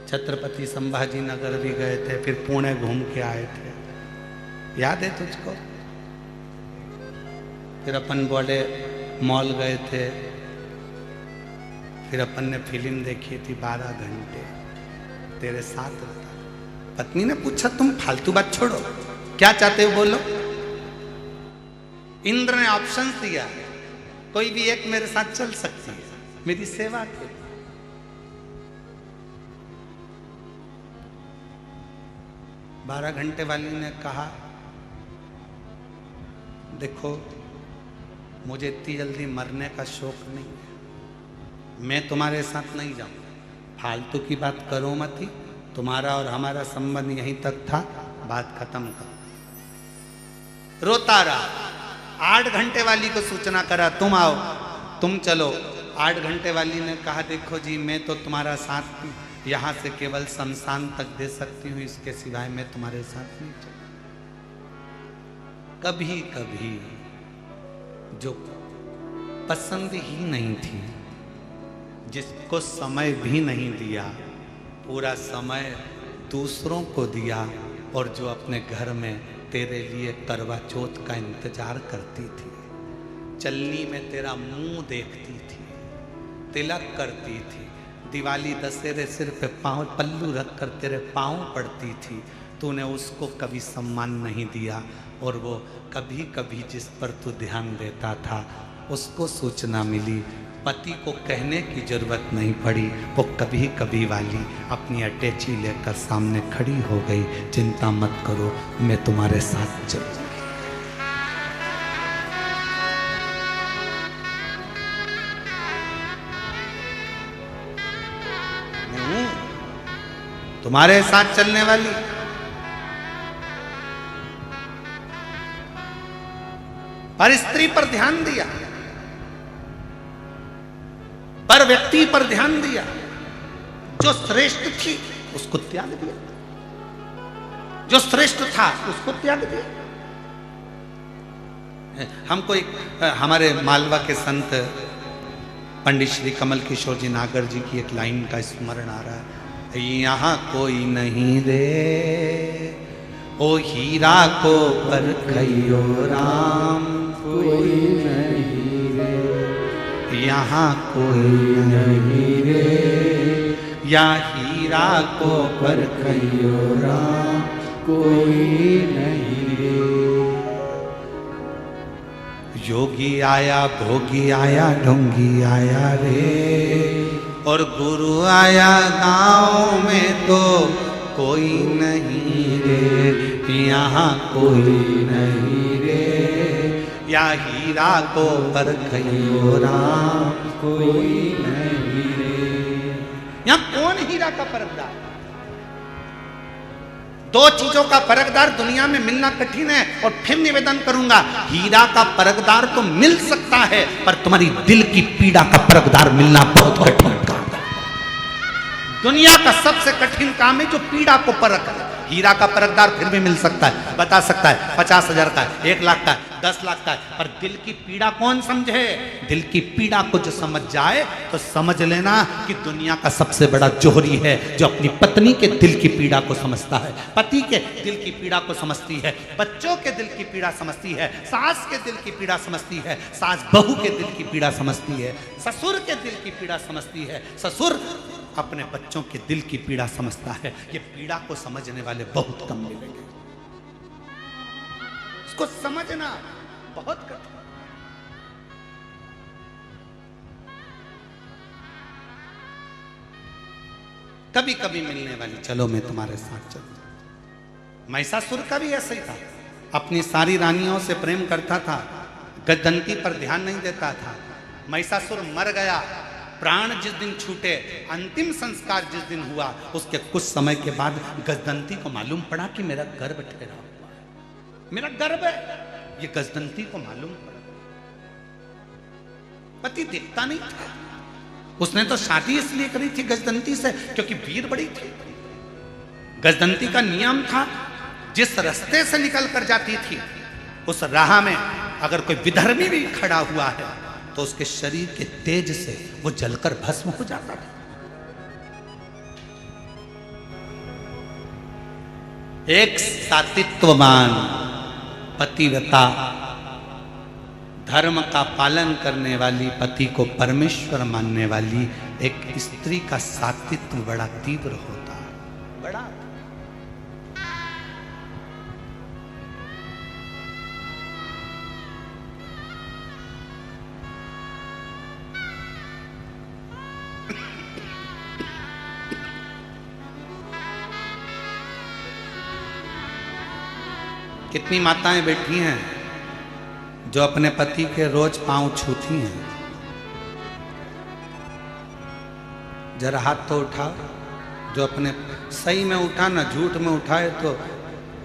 Speaker 1: छत्रपति संभाजी नगर भी गए थे, फिर पुणे घूम के आए थे, याद है तुझको? फिर अपन बोले मॉल गए थे, फिर अपन ने फिल्म देखी थी 12 घंटे तेरे साथ रहता। पत्नी ने पूछा तुम फालतू बात छोड़ो, क्या चाहते हो बोलो। इंद्र ने ऑप्शन दिया, कोई भी एक मेरे साथ चल सकती है, मेरी सेवा के। 12 घंटे वाली ने कहा, देखो मुझे इतनी जल्दी मरने का शौक नहीं है, मैं तुम्हारे साथ नहीं जाऊंगा, फालतू की बात करो मत ही, तुम्हारा और हमारा संबंध यहीं तक था, बात खत्म करो। रोता रहा। 8 घंटे वाली को सूचना करा, तुम आओ, तुम चलो। 8 घंटे वाली ने कहा, देखो जी मैं तो तुम्हारा साथ यहाँ से केवल शमशान तक दे सकती हूँ, इसके सिवाय मैं तुम्हारे साथ नहीं चलूँ। कभी कभी जो पसंद ही नहीं थी, जिसको समय भी नहीं दिया, पूरा समय दूसरों को दिया, और जो अपने घर में तेरे लिए करवा चौथ का इंतजार करती थी, चलनी में तेरा मुंह देखती थी, तिलक करती थी, दिवाली दशहरे सिर पे पाँव पल्लू रखकर तेरे पाँव पड़ती थी, तूने उसको कभी सम्मान नहीं दिया। और वो कभी कभी जिस पर तू ध्यान देता था उसको सूचना मिली, पति को कहने की जरूरत नहीं पड़ी, वो कभी कभी वाली अपनी अटैची लेकर सामने खड़ी हो गई, चिंता मत करो मैं तुम्हारे साथ चलूंगी। तुम्हारे साथ चलने वाली। पर स्त्री पर ध्यान दिया, पर व्यक्ति पर ध्यान दिया, जो श्रेष्ठ थी उसको त्याग दिया, जो श्रेष्ठ था उसको त्याग दिया। हमको एक हमारे मालवा के संत पंडित श्री कमल किशोर जी नागर जी की एक लाइन का स्मरण आ रहा है, यहाँ कोई नहीं रे ओ हीरा को परखइयो राम,
Speaker 2: कोई नहीं रे,
Speaker 1: यहाँ कोई नहीं रे, या हीरा को
Speaker 2: परखइयो राम, कोई नहीं रे।
Speaker 1: योगी आया भोगी आया ढोंगी आया रे, और गुरु आया गाँव में तो कोई नहीं रे, यहाँ कोई नहीं रे, या हीरा को परखइयो राम,
Speaker 2: कोई नहीं रे।
Speaker 1: यहाँ कौन हीरा का परखदार? दो चीजों का परखदार दुनिया में मिलना कठिन है। और फिर निवेदन करूंगा, हीरा का परखदार तो मिल सकता है, पर तुम्हारी दिल की पीड़ा का परखदार मिलना बहुत कठिन काम है। दुनिया का सबसे कठिन काम है जो पीड़ा को परख है। हीरा का परखदार फिर भी मिल सकता है, बता सकता है 50,000 का, 1 लाख का, 10 लाख का, पर दिल की पीड़ा कौन समझे? दिल की पीड़ा को जो समझ जाए तो समझ लेना कि दुनिया का सबसे बड़ा जोहरी है जो अपनी पत्नी के दिल की पीड़ा को समझता है, पति के दिल की पीड़ा को समझती है, बच्चों के दिल की पीड़ा समझती है, सास के दिल की पीड़ा समझती है, सास बहू के दिल की पीड़ा समझती है, ससुर के दिल की पीड़ा समझती है, ससुर अपने बच्चों के दिल की पीड़ा समझता है। ये पीड़ा को समझने वाले बहुत कम मिलेंगे। इसको समझना बहुत कठिन। कभी कभी मिलने वाली, चलो मैं तुम्हारे साथ चलूं। महिषासुर का भी ऐसा ही था, अपनी सारी रानियों से प्रेम करता था, गजदंती पर ध्यान नहीं देता था। महिषासुर मर गया, प्राण जिस दिन छूटे, अंतिम संस्कार जिस दिन हुआ, उसके कुछ समय के बाद गजदंती को मालूम पड़ा कि मेरा गर्भ ठहरा हुआ है, मेरा गर्भ है। ये गजदंती को मालूम पड़ा। पति दिखता नहीं था, उसने तो शादी इसलिए करी थी गजदंती से क्योंकि वीर बड़ी थी। गजदंती का नियम था, जिस रास्ते से निकल कर जाती थी उस राह में अगर कोई विधर्मी भी खड़ा हुआ है तो उसके शरीर के तेज से वो जलकर भस्म हो जाता था। एक सातित्ववान पतिव्रता, धर्म का पालन करने वाली, पति को परमेश्वर मानने वाली एक स्त्री का सातित्व बड़ा तीव्र होता है, बड़ा। कितनी माताएं बैठी हैं जो अपने पति के रोज पांव छूती हैं? जरा हाथ तो उठाओ। जो अपने सही में उठा ना झूठ में उठाए तो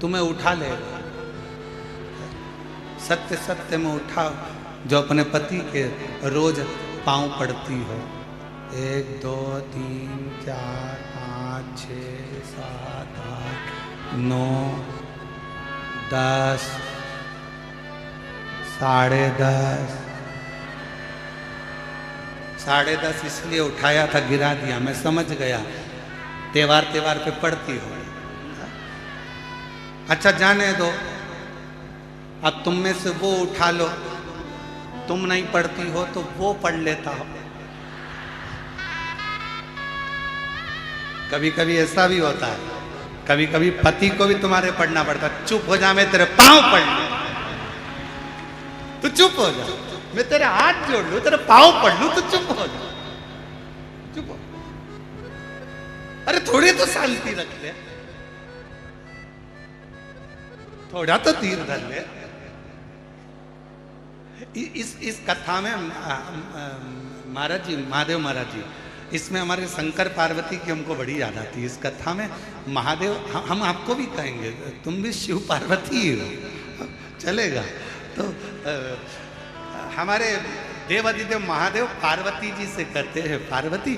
Speaker 1: तुम्हें उठा लेगा। सत्य सत्य में उठाओ जो अपने पति के रोज पांव पड़ती हो। 1 2 3 4 5 6 7 8 9 10 10:30 10:30 इसलिए उठाया था, गिरा दिया, मैं समझ गया त्योहार पे पढ़ती हो। अच्छा जाने दो, अब तुम में से वो उठा लो, तुम नहीं पढ़ती हो तो वो पढ़ लेता हो। कभी कभी ऐसा भी होता है, कभी कभी पति को भी तुम्हारे पढ़ना पड़ता। चुप हो जा, मैं तेरे पांव पढ़ लूं, तू चुप हो जा। मैं तेरे हाथ जोड़ लूं, तेरे पांव पढ़ लूं, तू चुप हो जा, चुप हो। अरे थोड़ी तो शांति रख ले, थोड़ा तो धीर धर ले। इस कथा में महाराज जी, महादेव महाराज जी, इसमें हमारे शंकर पार्वती की हमको बड़ी याद आती है। इस कथा में महादेव, हम आपको भी कहेंगे तुम भी शिव पार्वती ही हो, चलेगा। तो हमारे देवादिदेव महादेव पार्वती जी से कहते हैं, पार्वती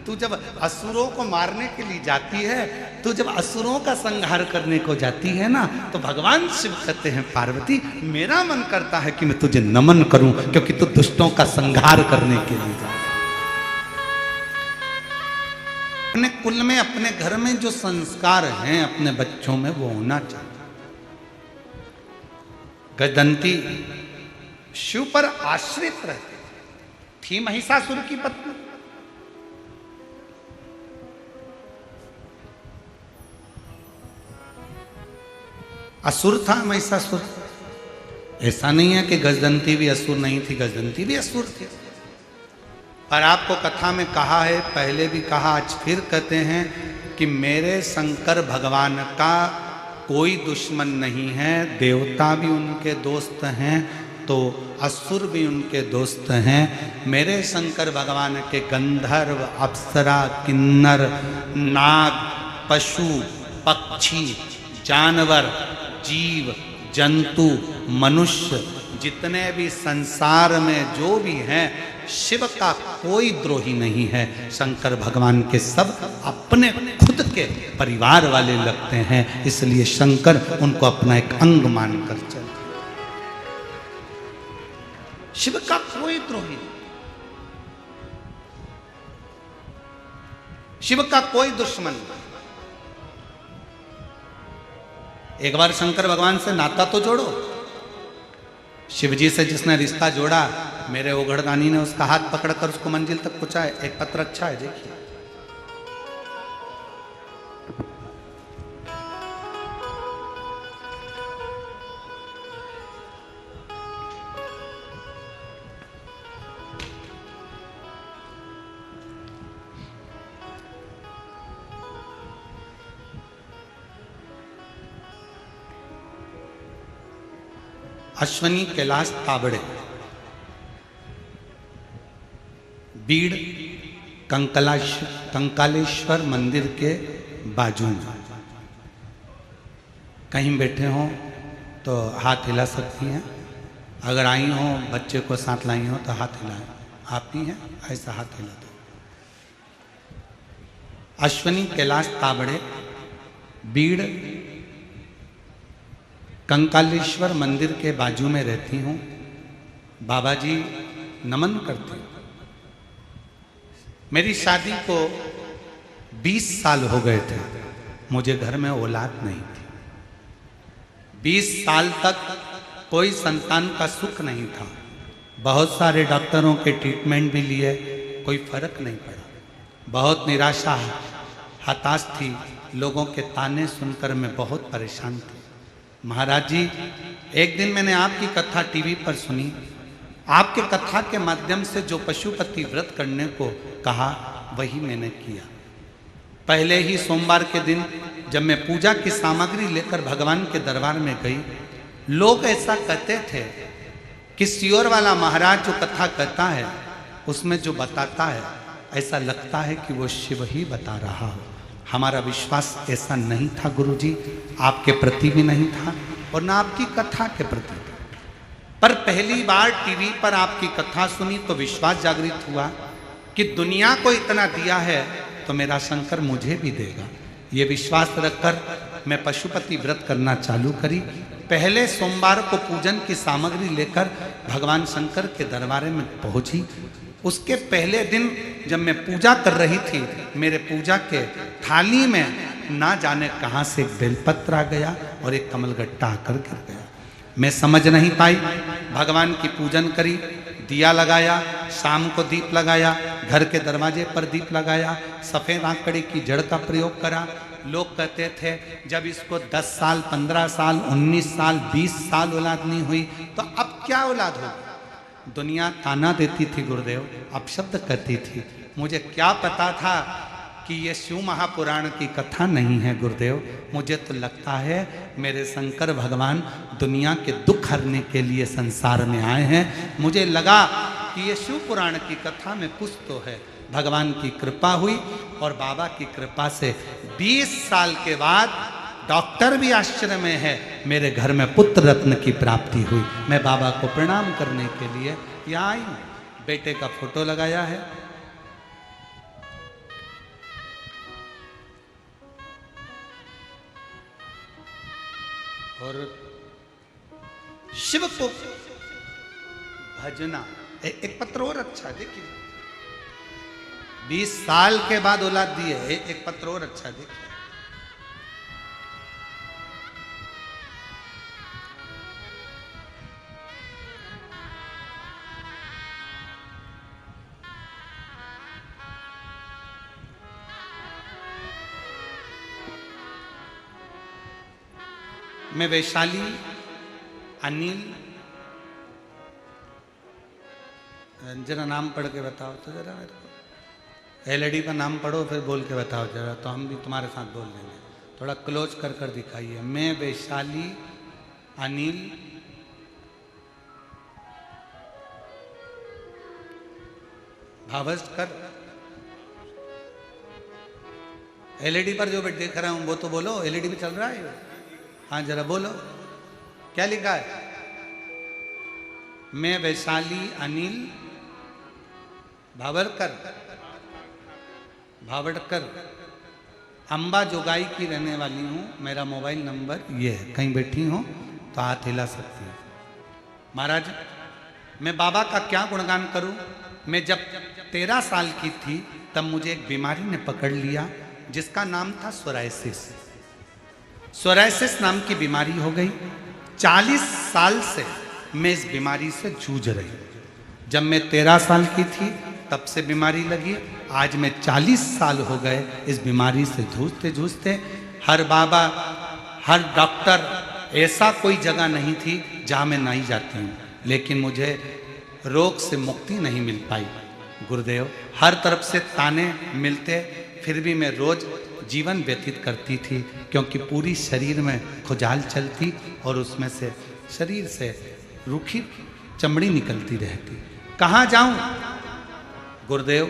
Speaker 1: तू जब असुरों को मारने के लिए जाती है, तू जब असुरों का संहार करने को जाती है ना, तो भगवान शिव कहते हैं पार्वती मेरा मन करता है कि मैं तुझे नमन करूं, क्योंकि तू दुष्टों का संहार करने के लिए जा। अपने कुल में, अपने घर में जो संस्कार हैं अपने बच्चों में, वो होना चाहिए। गजदंती शिव पर आश्रित रहती थी, महिषासुर की पत्नी। असुर था महिषासुर, ऐसा नहीं है कि गजदंती भी असुर नहीं थी, गजदंती भी असुर थी। पर आपको कथा में कहा है, पहले भी कहा, आज फिर कहते हैं कि मेरे शंकर भगवान का कोई दुश्मन नहीं है, देवता भी उनके दोस्त हैं तो असुर भी उनके दोस्त हैं। मेरे शंकर भगवान के गंधर्व, अप्सरा, किन्नर, नाग, पशु, पक्षी, जानवर, जीव, जंतु, मनुष्य, जितने भी संसार में जो भी हैं, शिव का कोई द्रोही नहीं है। शंकर भगवान के सब अपने खुद के परिवार वाले लगते हैं, इसलिए शंकर उनको अपना एक अंग मानकर चलते। शिव का कोई द्रोही नहीं, शिव का कोई दुश्मन नहीं। एक बार शंकर भगवान से नाता तो जोड़ो। शिव जी से जिसने रिश्ता जोड़ा, मेरे ओघड़दानी ने उसका हाथ पकड़कर उसको मंजिल तक पहुंचाया। एक पत्र अच्छा है, देखिए। अश्वनी कैलाश ताबड़े, बीड़ कंकालेश्वर मंदिर के बाजू में। कहीं बैठे हो तो हाथ हिला सकती हैं, अगर आई हो बच्चे को साथ लाई हो तो हाथ हिलाएं। आप ही हैं, ऐसा हाथ हिला दो। अश्वनी कैलाश ताबड़े, बीड़ कंकालेश्वर मंदिर के बाजू में रहती हूँ। बाबा जी नमन करते हैं। मेरी शादी को 20 साल हो गए थे, मुझे घर में औलाद नहीं थी। 20 साल तक कोई संतान का सुख नहीं था। बहुत सारे डॉक्टरों के ट्रीटमेंट भी लिए, कोई फर्क नहीं पड़ा। बहुत निराशा, हताश थी। लोगों के ताने सुनकर मैं बहुत परेशान थी। महाराज जी, एक दिन मैंने आपकी कथा टीवी पर सुनी। आपके कथा के माध्यम से जो पशुपति व्रत करने को कहा, वही मैंने किया। पहले ही सोमवार के दिन जब मैं पूजा की सामग्री लेकर भगवान के दरबार में गई, लोग ऐसा कहते थे कि सियोर वाला महाराज जो कथा कहता है, उसमें जो बताता है, ऐसा लगता है कि वो शिव ही बता रहा हो। हमारा विश्वास ऐसा नहीं था गुरुजी, आपके प्रति भी नहीं था और ना आपकी कथा के प्रति। पर पहली बार टीवी पर आपकी कथा सुनी तो विश्वास जागृत हुआ कि दुनिया को इतना दिया है तो मेरा शंकर मुझे भी देगा। ये विश्वास रखकर मैं पशुपति व्रत करना चालू करी। पहले सोमवार को पूजन की सामग्री लेकर भगवान शंकर के दरबार में पहुंची। उसके पहले दिन जब मैं पूजा कर रही थी, मेरे पूजा के थाली में ना जाने कहां से एक बेलपत्र आ गया और एक कमलगट्टा आकर गिर गया। मैं समझ नहीं पाई। भगवान की पूजन करी, दिया लगाया, शाम को दीप लगाया, घर के दरवाजे पर दीप लगाया, सफ़ेद आंकड़े की जड़ का प्रयोग करा। लोग कहते थे जब इसको 10 साल, 15 साल, 19 साल, 20 साल औलाद नहीं हुई तो अब क्या औलाद होगी। दुनिया ताना देती थी गुरुदेव, अपशब्द कहती थी। मुझे क्या पता था कि ये शिव महापुराण की कथा नहीं है गुरुदेव। मुझे तो लगता है मेरे शंकर भगवान दुनिया के दुख हरने के लिए संसार में आए हैं। मुझे लगा कि ये शिव पुराण की कथा में कुछ तो है। भगवान की कृपा हुई और बाबा की कृपा से 20 साल के बाद, डॉक्टर भी आश्चर्य में है, मेरे घर में पुत्र रत्न की प्राप्ति हुई। मैं बाबा को प्रणाम करने के लिए यहाँ आई हूँ। बेटे का फोटो लगाया है। और शिव को भजना। एक पत्र और अच्छा, देखिए 20 साल के बाद औलाद दी है। एक पत्र और अच्छा, देखिए मैं वैशाली अनिल, जरा नाम पढ़ के बताओ तो जरा मेरे को। एलईडी पर नाम पढ़ो फिर बोल के बताओ जरा, तो हम भी तुम्हारे साथ बोल देंगे। थोड़ा क्लोज कर कर दिखाइए। मैं वैशाली अनिल भावस्कर। एलईडी पर जो देख रहा हूं वो तो बोलो, एलईडी पे चल रहा है। हाँ जरा बोलो, क्या लिखा है? मैं वैशाली अनिल भावड़कर अंबा जोगाई की रहने वाली हूँ। मेरा मोबाइल नंबर ये है, कहीं बैठी हो तो हाथ हिला सकती है। महाराज मैं बाबा का क्या गुणगान करूं। मैं जब 13 साल की थी तब मुझे एक बीमारी ने पकड़ लिया जिसका नाम था सोरायसिस। सोरायसिस नाम की बीमारी हो गई। 40 साल से मैं इस बीमारी से जूझ रही। जब मैं 13 साल की थी तब से बीमारी लगी। आज मैं 40 साल हो गए इस बीमारी से जूझते जूझते। हर बाबा, हर डॉक्टर, ऐसा कोई जगह नहीं थी जहाँ मैं नहीं जाती हूँ, लेकिन मुझे रोग से मुक्ति नहीं मिल पाई। गुरुदेव हर तरफ से ताने मिलते, फिर भी मैं रोज जीवन व्यतीत करती थी, क्योंकि पूरी शरीर में खुजाल चलती और उसमें से शरीर से रूखी चमड़ी निकलती रहती। कहाँ जाऊं गुरुदेव?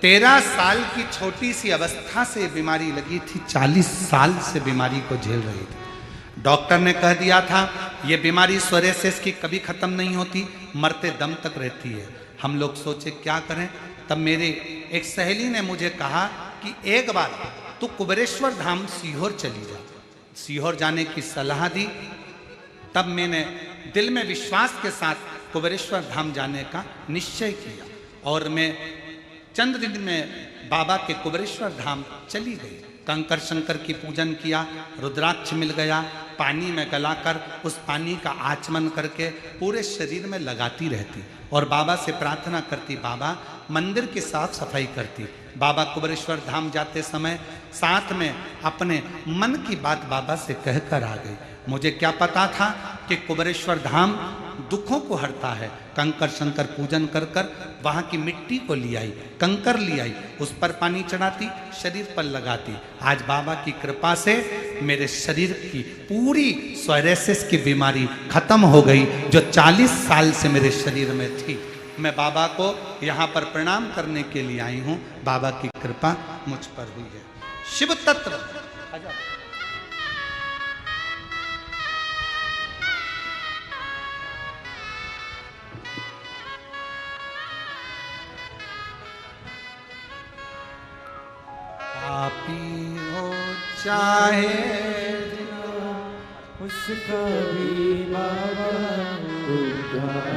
Speaker 1: 13 साल की छोटी सी अवस्था से बीमारी लगी थी, 40 साल से बीमारी को झेल रही थी। डॉक्टर ने कह दिया था ये बीमारी सोरायसिस की कभी खत्म नहीं होती, मरते दम तक रहती है। हम लोग सोचे क्या करें। तब मेरे एक सहेली ने मुझे कहा कि एक बार तू कुबेरेश्वर धाम सीहोर चली जा। सीहोर जाने की सलाह दी। तब मैंने दिल में विश्वास के साथ कुबेरेश्वर धाम जाने का निश्चय किया और मैं चंद दिन में बाबा के कुबेरेश्वर धाम चली गई। कंकर शंकर की पूजन किया, रुद्राक्ष मिल गया, पानी में गलाकर उस पानी का आचमन करके पूरे शरीर में लगाती रहती और बाबा से प्रार्थना करती, बाबा मंदिर की साफ सफाई करती। बाबा कुबेरेश्वर धाम जाते समय साथ में अपने मन की बात बाबा से कहकर आ गई। मुझे क्या पता था कि कुबेरेश्वर धाम दुखों को हरता है। कंकर शंकर पूजन कर कर वहाँ की मिट्टी को ले आई, कंकर ले आई, उस पर पानी चढ़ाती, शरीर पर लगाती। आज बाबा की कृपा से मेरे शरीर की पूरी सोरायसिस की बीमारी खत्म हो गई, जो 40 साल से मेरे शरीर में थी। मैं बाबा को यहाँ पर प्रणाम करने के लिए आई हूँ। बाबा की कृपा मुझ पर हुई है। शिव तत्व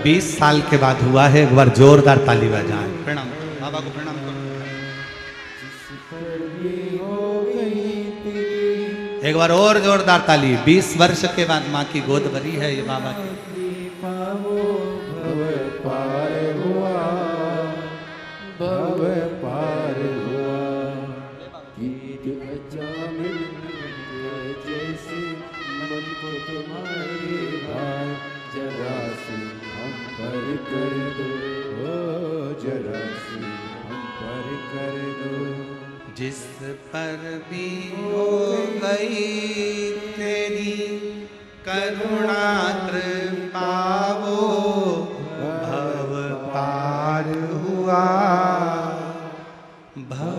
Speaker 1: 20 साल के बाद हुआ है। एक बार जोरदार ताली बजाएं। प्रणाम बाबा को, प्रणाम करो। एक बार और जोरदार ताली। 20 वर्ष के बाद माँ की गोद भरी है ये बाबा की। जिस पर भी हो गई तेरी करुणा कृपा वो भव पार हुआ, भव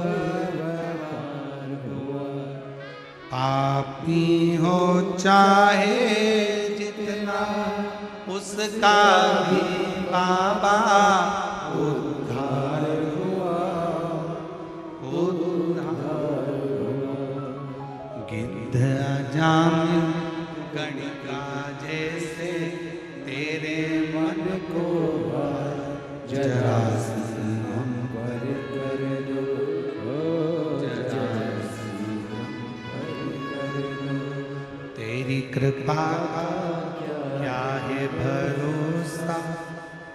Speaker 1: पार हुआ। पापी हो चाहे जितना उसका भी बाबा उद्धार हुआ, उद्धार हुआ। गिद्ध अजामिल गणिका जैसे तेरे मन को जरा सी हम पर कर दो, जरा सी हम पर कर दो। तेरी कृपा क्या है भरोसा,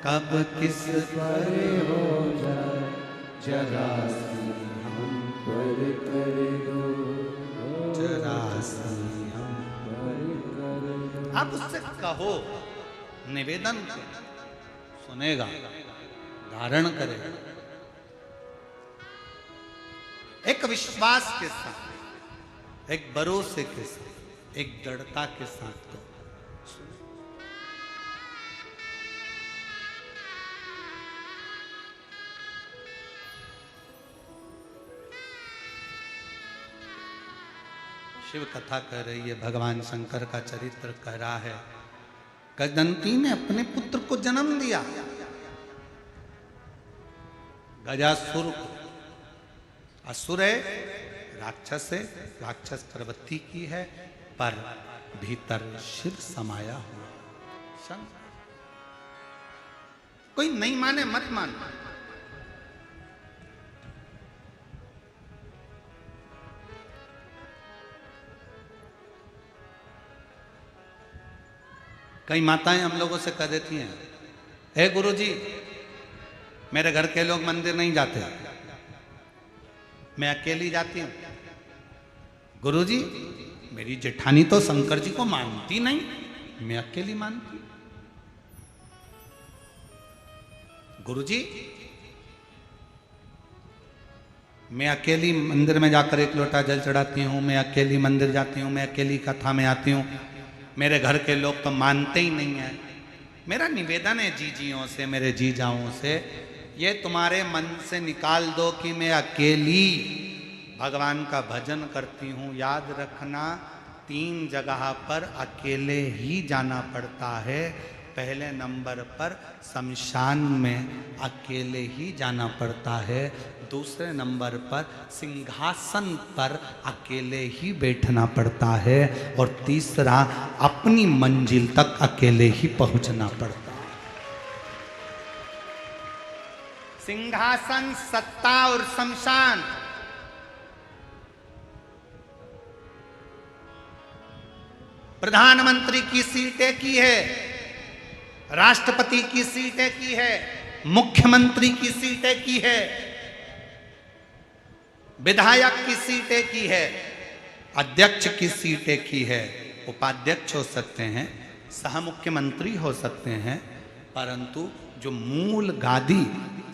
Speaker 1: कब किस पर हो जाए, जरा सी हम पर कर दो, जरा सी हम पर कर आप उससे कहो, निवेदन करो, सुनेगा, धारण करेगा। एक विश्वास के साथ, एक भरोसे के साथ, एक दृढ़ता के साथ तो शिव कथा कह रही है, भगवान शंकर का चरित्र कह रहा है। गजंती ने अपने पुत्र को जन्म दिया, गजासुर को। असुर है, राक्षस है, राक्षस प्रवृत्ति की है, पर भीतर शिव समाया हुआ शंकर। कोई नहीं माने मत मानो, कई माताएं हम लोगों से कह देती हैं, हे गुरुजी मेरे घर के लोग मंदिर नहीं जाते, मैं अकेली जाती हूं। गुरुजी मेरी जेठानी तो शंकर जी को मानती नहीं, मैं अकेली मानती। गुरुजी मैं अकेली मंदिर में जाकर एक लोटा जल चढ़ाती हूं, मैं अकेली मंदिर जाती हूं, मैं अकेली कथा में आती हूं, मेरे घर के लोग तो मानते ही नहीं है। मेरा निवेदन है जीजियों से, मेरे जीजाओं से, ये तुम्हारे मन से निकाल दो कि मैं अकेली भगवान का भजन करती हूँ। याद रखना 3 जगह पर अकेले ही जाना पड़ता है। पहले नंबर पर शमशान में अकेले ही जाना पड़ता है, दूसरे नंबर पर सिंहासन पर अकेले ही बैठना पड़ता है, और तीसरा अपनी मंजिल तक अकेले ही पहुंचना पड़ता है। सिंहासन, सत्ता और शमशान, प्रधानमंत्री की सीट एक ही है, राष्ट्रपति की सीट एक ही है, मुख्यमंत्री की सीट एक ही है, विधायक की सीट एक ही है, अध्यक्ष की सीट एक ही है। उपाध्यक्ष हो सकते हैं, सह मुख्यमंत्री हो सकते हैं, परंतु जो मूल गादी,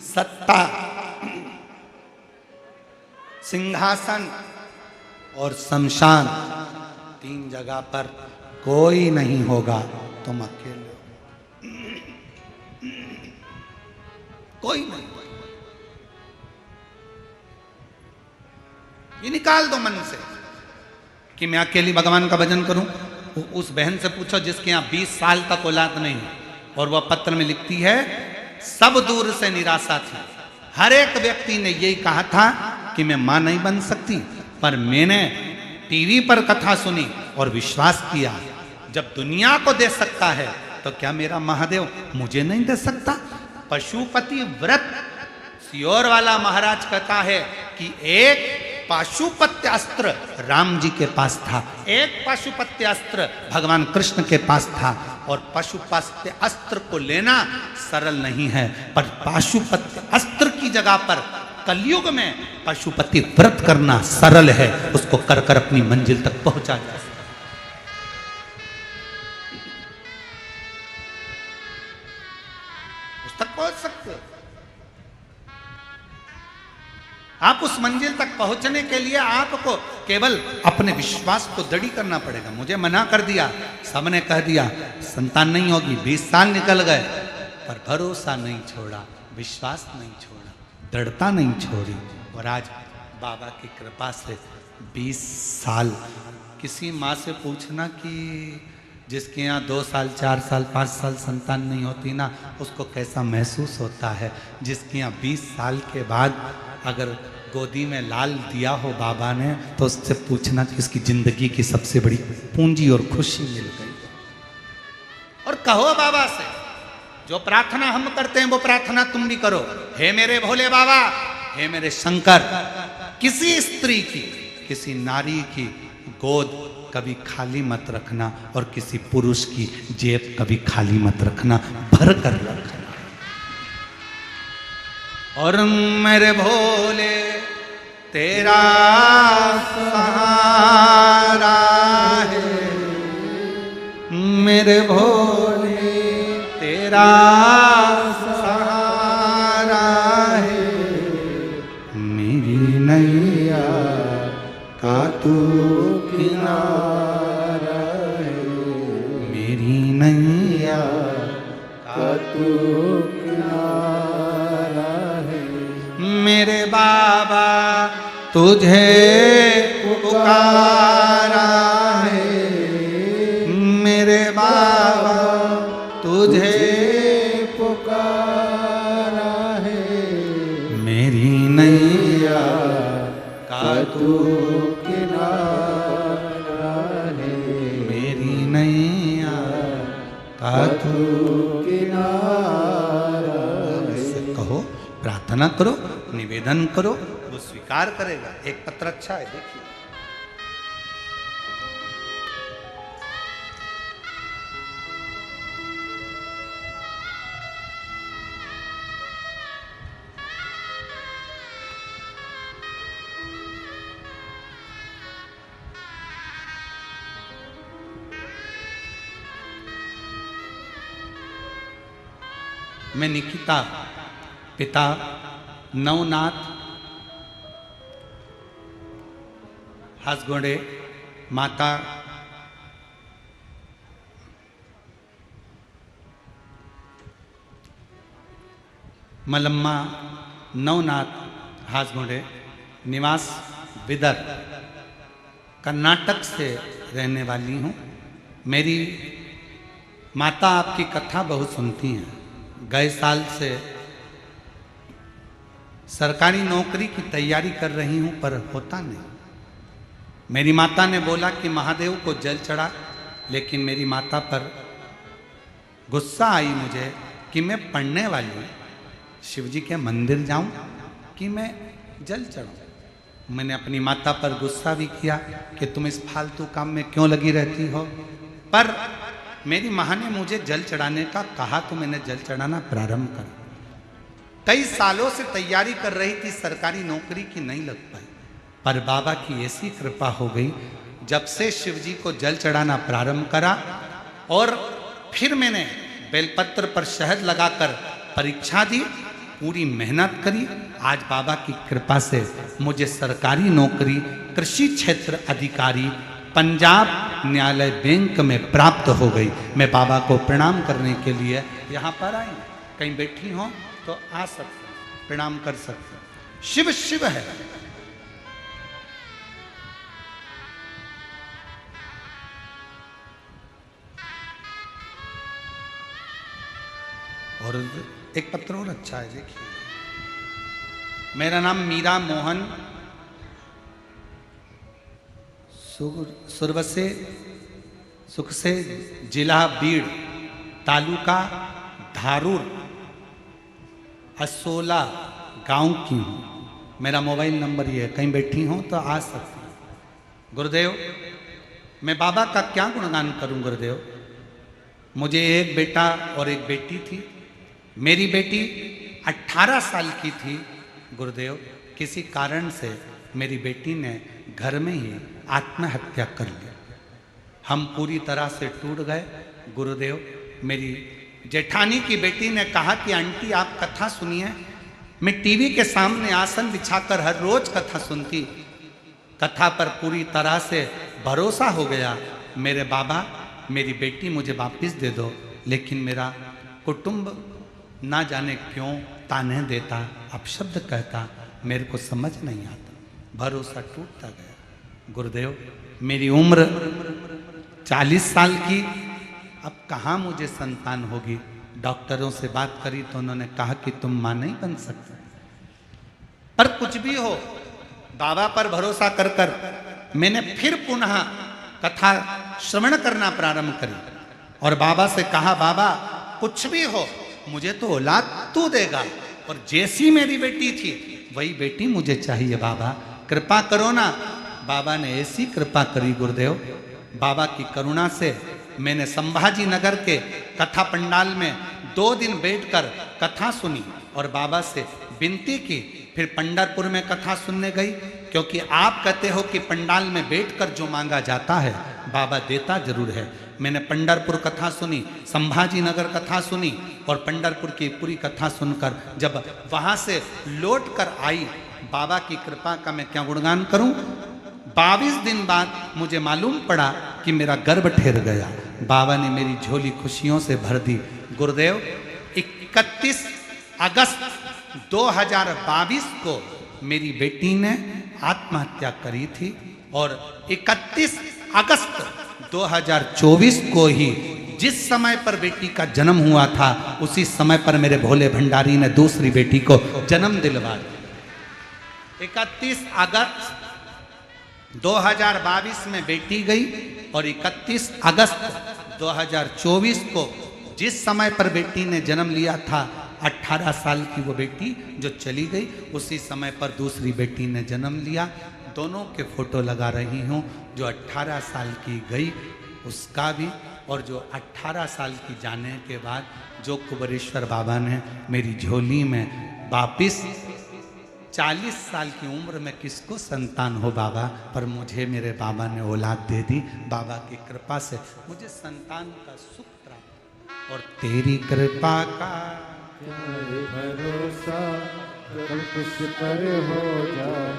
Speaker 1: सत्ता, सिंहासन और शमशान, 3 जगह पर कोई नहीं होगा। तुम अकेले हो, कोई नहीं। ये निकाल दो मन से कि मैं अकेली भगवान का भजन करूं। उस बहन से पूछो जिसके यहां 20 साल तक औलाद नहीं, और वह पत्र में लिखती है, सब दूर से निराशा थी। हर एक व्यक्ति ने यही कहा था कि मैं मां नहीं बन सकती, पर मैंने टीवी पर कथा सुनी और विश्वास किया, जब दुनिया को दे सकता है तो क्या मेरा महादेव मुझे नहीं दे सकता। पशुपति व्रत, सियोर वाला महाराज कहता है कि एक पाशुपत्य अस्त्र राम जी के पास था, एक पाशुपत्य अस्त्र भगवान कृष्ण के पास था, और पाशुपत्य अस्त्र को लेना सरल नहीं है, पर पाशुपत्य अस्त्र की जगह पर कलयुग में पशुपति व्रत करना सरल है। उसको कर कर अपनी मंजिल तक पहुंचा जा सकता। उस तक पहुंच सकते हो। आप उस मंजिल तक पहुंचने के लिए आपको केवल अपने विश्वास को दृढ़ करना पड़ेगा। मुझे मना कर दिया, सबने कह दिया संतान नहीं होगी, 20 साल निकल गए, पर भरोसा नहीं छोड़ा, विश्वास नहीं छोड़ा, दृढ़ता नहीं छोड़ी, और आज बाबा की कृपा से 20 साल। किसी माँ से पूछना कि जिसके यहाँ 2 साल, 4 साल, 5 साल संतान नहीं होती ना, उसको कैसा महसूस होता है। जिसके यहाँ 20 साल के बाद अगर गोदी में लाल दिया हो बाबा ने, तो उससे पूछना कि उसकी जिंदगी की सबसे बड़ी पूंजी और खुशी मिल गई। और कहो बाबा से, जो प्रार्थना हम करते हैं वो प्रार्थना तुम भी करो। हे मेरे भोले बाबा, हे मेरे शंकर, किसी स्त्री की, किसी नारी की गोद कभी खाली मत रखना, और किसी पुरुष की जेब कभी खाली मत रखना, भर कर रखना। और मेरे भोले तेरा सहारा है, मेरे भोले तेरा सहारा है, मेरी नैया का तू किनारा है, मेरी नैया का तू किनारा है। मेरे बाबा तुझे पुकारा है, मेरे बाबा तुझे पुकारा है, मेरी नैया का तू किनारा है, मेरी नैया का तू किनारा है। कहो, प्रार्थना करो, निवेदन करो, वो स्वीकार करेगा। एक पत्र अच्छा है, देखिए। मैं निकिता, पिता नवनाथ हासगोड़े, माता मलम्मा नवनाथ हासगोड़े, निवास बिदर, कर्नाटक से रहने वाली हूँ। मेरी माता आपकी कथा बहुत सुनती हैं। गए साल से सरकारी नौकरी की तैयारी कर रही हूं, पर होता नहीं। मेरी माता ने बोला कि महादेव को जल चढ़ा, लेकिन मेरी माता पर गुस्सा आई मुझे कि मैं पढ़ने वाली हूं, शिवजी के मंदिर जाऊं कि मैं जल चढ़ाऊं। मैंने अपनी माता पर गुस्सा भी किया कि तुम इस फालतू काम में क्यों लगी रहती हो, पर मेरी माँ ने मुझे जल चढ़ाने का कहा तो मैंने जल चढ़ाना प्रारंभ कर। कई सालों से तैयारी कर रही थी, सरकारी नौकरी की नहीं लग पाई, पर बाबा की ऐसी कृपा हो गई, जब से शिवजी को जल चढ़ाना प्रारंभ करा और फिर मैंने बेलपत्र पर शहद लगाकर परीक्षा दी, पूरी मेहनत करी। आज बाबा की कृपा से मुझे सरकारी नौकरी कृषि क्षेत्र अधिकारी पंजाब न्यायालय बैंक में प्राप्त हो गई। मैं बाबा को प्रणाम करने के लिए यहाँ पर आई। कहीं बैठी हो तो आ सकते, प्रणाम कर सकते। शिव शिव है। और एक पत्र और अच्छा है, देखिए। मेरा नाम मीरा मोहन सुरवसे सुख से, जिला बीड़, तालुका धारूर, असोला गांव की हूँ। मेरा मोबाइल नंबर ये है, कहीं बैठी हूँ तो आ सकती हूँ। गुरुदेव, मैं बाबा का क्या गुणगान करूँ गुरुदेव। मुझे एक बेटा और एक बेटी थी। मेरी बेटी 18 साल की थी गुरुदेव। किसी कारण से मेरी बेटी ने घर में ही आत्महत्या कर ली। हम पूरी तरह से टूट गए गुरुदेव। मेरी जेठानी की बेटी ने कहा कि आंटी आप कथा सुनिए। मैं टीवी के सामने आसन बिछाकर हर रोज कथा सुनती। कथा पर पूरी तरह से भरोसा हो गया। मेरे बाबा, मेरी बेटी मुझे वापस दे दो, लेकिन मेरा कुटुंब ना जाने क्यों ताने देता, अपशब्द कहता, मेरे को समझ नहीं आता। भरोसा टूटता गया गुरुदेव। मेरी उम्र 40 साल की, अब कहाँ मुझे संतान होगी। डॉक्टरों से बात करी तो उन्होंने कहा कि तुम मां नहीं बन सकते। पर कुछ भी हो, बाबा पर भरोसा कर कर मैंने फिर पुनः कथा श्रवण करना प्रारंभ करी और बाबा से कहा, बाबा कुछ भी हो मुझे तो औलाद तू देगा, और जैसी मेरी बेटी थी वही बेटी मुझे चाहिए। बाबा कृपा करो ना। बाबा ने ऐसी कृपा करी गुरुदेव। बाबा की करुणा से मैंने संभाजी नगर के कथा पंडाल में 2 दिन बैठकर कथा सुनी और बाबा से विनती की। फिर पंढरपुर में कथा सुनने गई, क्योंकि आप कहते हो कि पंडाल में बैठकर जो मांगा जाता है बाबा देता जरूर है। मैंने पंढरपुर कथा सुनी, संभाजी नगर कथा सुनी, और पंढरपुर की पूरी कथा सुनकर जब वहां से लौट कर आई, बाबा की कृपा का मैं क्या गुणगान करूं। 22 दिन बाद मुझे मालूम पड़ा कि मेरा गर्भ ठहर गया। बाबा ने मेरी झोली खुशियों से भर दी। गुरुदेव 31 अगस्त 2022 को मेरी बेटी ने आत्महत्या करी थी, और 31 अगस्त 2024 को ही जिस समय पर बेटी का जन्म हुआ था, उसी समय पर मेरे भोले भंडारी ने दूसरी बेटी को जन्म दिलवा दिया। 31 अगस्त 2022 में बेटी गई, और 31 अगस्त 2024 को जिस समय पर बेटी ने जन्म लिया था, 18 साल की वो बेटी जो चली गई, उसी समय पर दूसरी बेटी ने जन्म लिया। दोनों के फोटो लगा रही हूँ। जो 18 साल की गई उसका भी, और जो 18 साल की जाने के बाद जो कुबेरेश्वर बाबा ने मेरी झोली में वापिस 40 साल की उम्र में किसको संतान हो बाबा, पर मुझे मेरे बाबा ने औलाद दे दी। बाबा की कृपा से मुझे संतान का सुख प्राप्त, और तेरी कृपा का
Speaker 2: भरोसा कल कुछ पर हो जाए,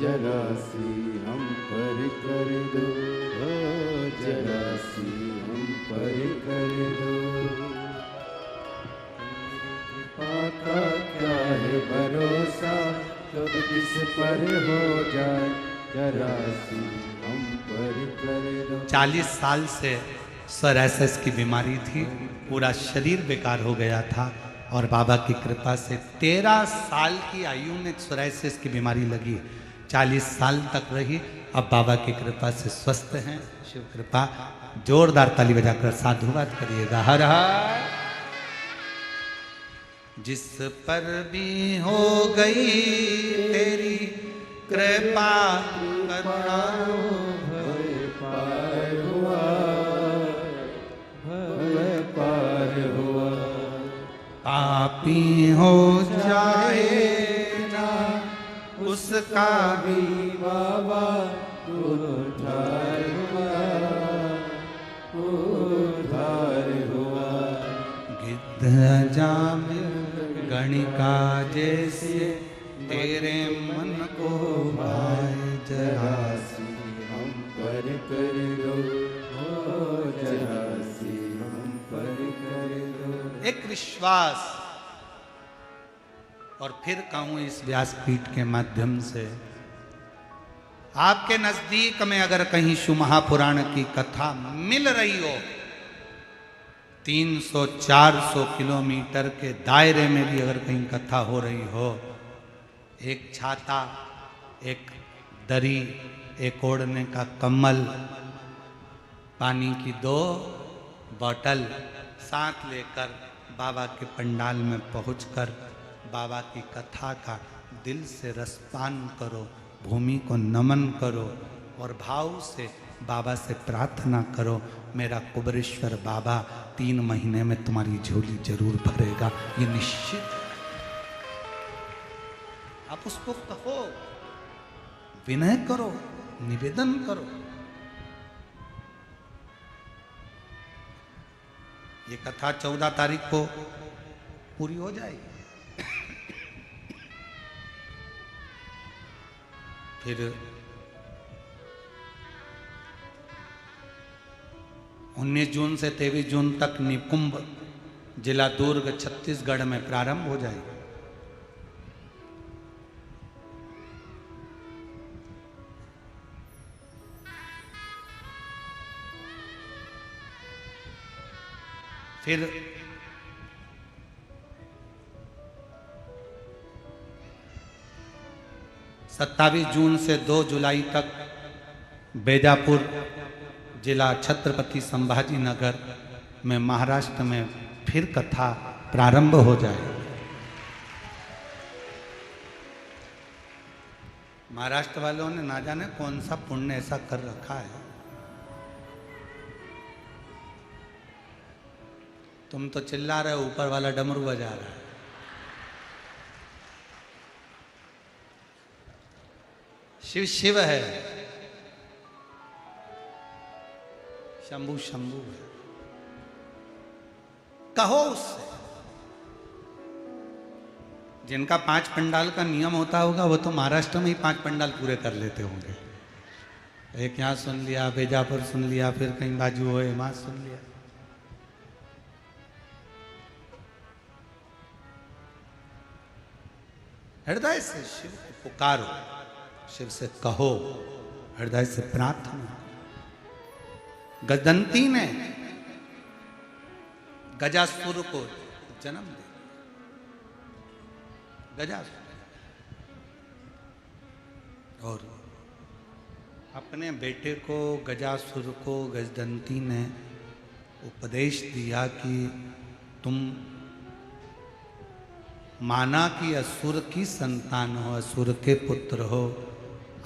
Speaker 2: जरा सी हम पर कर दो, जरा सी हम पर कर दो। कृपा का क्या है भरोसा, कब किस पर हो जाए, जरा सी हम पर कर दो।
Speaker 1: 40 साल से सोरायसिस की बीमारी थी, पूरा शरीर बेकार हो गया था, और बाबा की कृपा से 13 साल की आयु में सोरायसिस की बीमारी लगी। 40 साल तक रही, अब बाबा की कृपा से स्वस्थ हैं। शिव कृपा। जोरदार ताली बजाकर साधुवाद करिएगा। हर हर। जिस पर भी हो गई तेरी कृपा करुणा,
Speaker 2: भय पार हुआ, भय पार हुआ।
Speaker 1: पापी हो जाए ना उसका भी
Speaker 2: बाबा उद्धार हुआ, उद्धार हुआ।
Speaker 1: गिद्ध जाम गणिका जैसे तेरे मन को भाए, जरा
Speaker 2: सी हम पर कर दो, जरा सी हम पर कर दो।
Speaker 1: एक विश्वास। और फिर कहूं इस व्यासपीठ के माध्यम से, आपके नजदीक में अगर कहीं शिव महापुराण की कथा मिल रही हो, 300-400 किलोमीटर के दायरे में भी अगर कहीं कथा हो रही हो, एक छाता, एक दरी, एक ओढ़ने का कम्बल, पानी की 2 बोतल साथ लेकर बाबा के पंडाल में पहुंचकर बाबा की कथा का दिल से रसपान करो, भूमि को नमन करो, और भाव से बाबा से प्रार्थना करो, मेरा कुबेरेश्वर बाबा 3 महीने में तुम्हारी झोली जरूर भरेगा, ये निश्चित। आप उसको कहो, विनय करो, निवेदन करो। ये कथा 14 तारीख को पूरी हो जाएगी। फिर 19 जून से 23 जून तक निकुंभ जिला दुर्ग छत्तीसगढ़ में प्रारंभ हो जाएगी। फिर 27 जून से 2 जुलाई तक बेजापुर जिला छत्रपति संभाजी नगर में महाराष्ट्र में फिर कथा प्रारंभ हो जाए। महाराष्ट्र वालों ने ना जाने कौन सा पुण्य ऐसा कर रखा है, तुम तो चिल्ला रहे हो, ऊपर वाला डमरू बजा रहा है। शिव शिव है, शंभू शंभू है। कहो उससे। जिनका 5 पंडाल का नियम होता होगा वो तो महाराष्ट्र में ही 5 पंडाल पूरे कर लेते होंगे। एक यहाँ सुन लिया, बेजापुर सुन लिया, फिर कहीं बाजू हो वहां सुन लिया। हृदय से शिव को पुकारो, शिव से कहो, हृदय से प्रार्थना। गजदंती ने गजासुर को जन्म दिया। गजासुर और अपने बेटे को गजासुर को गजदंती ने उपदेश दिया कि तुम माना कि असुर की संतान हो, असुर के पुत्र हो,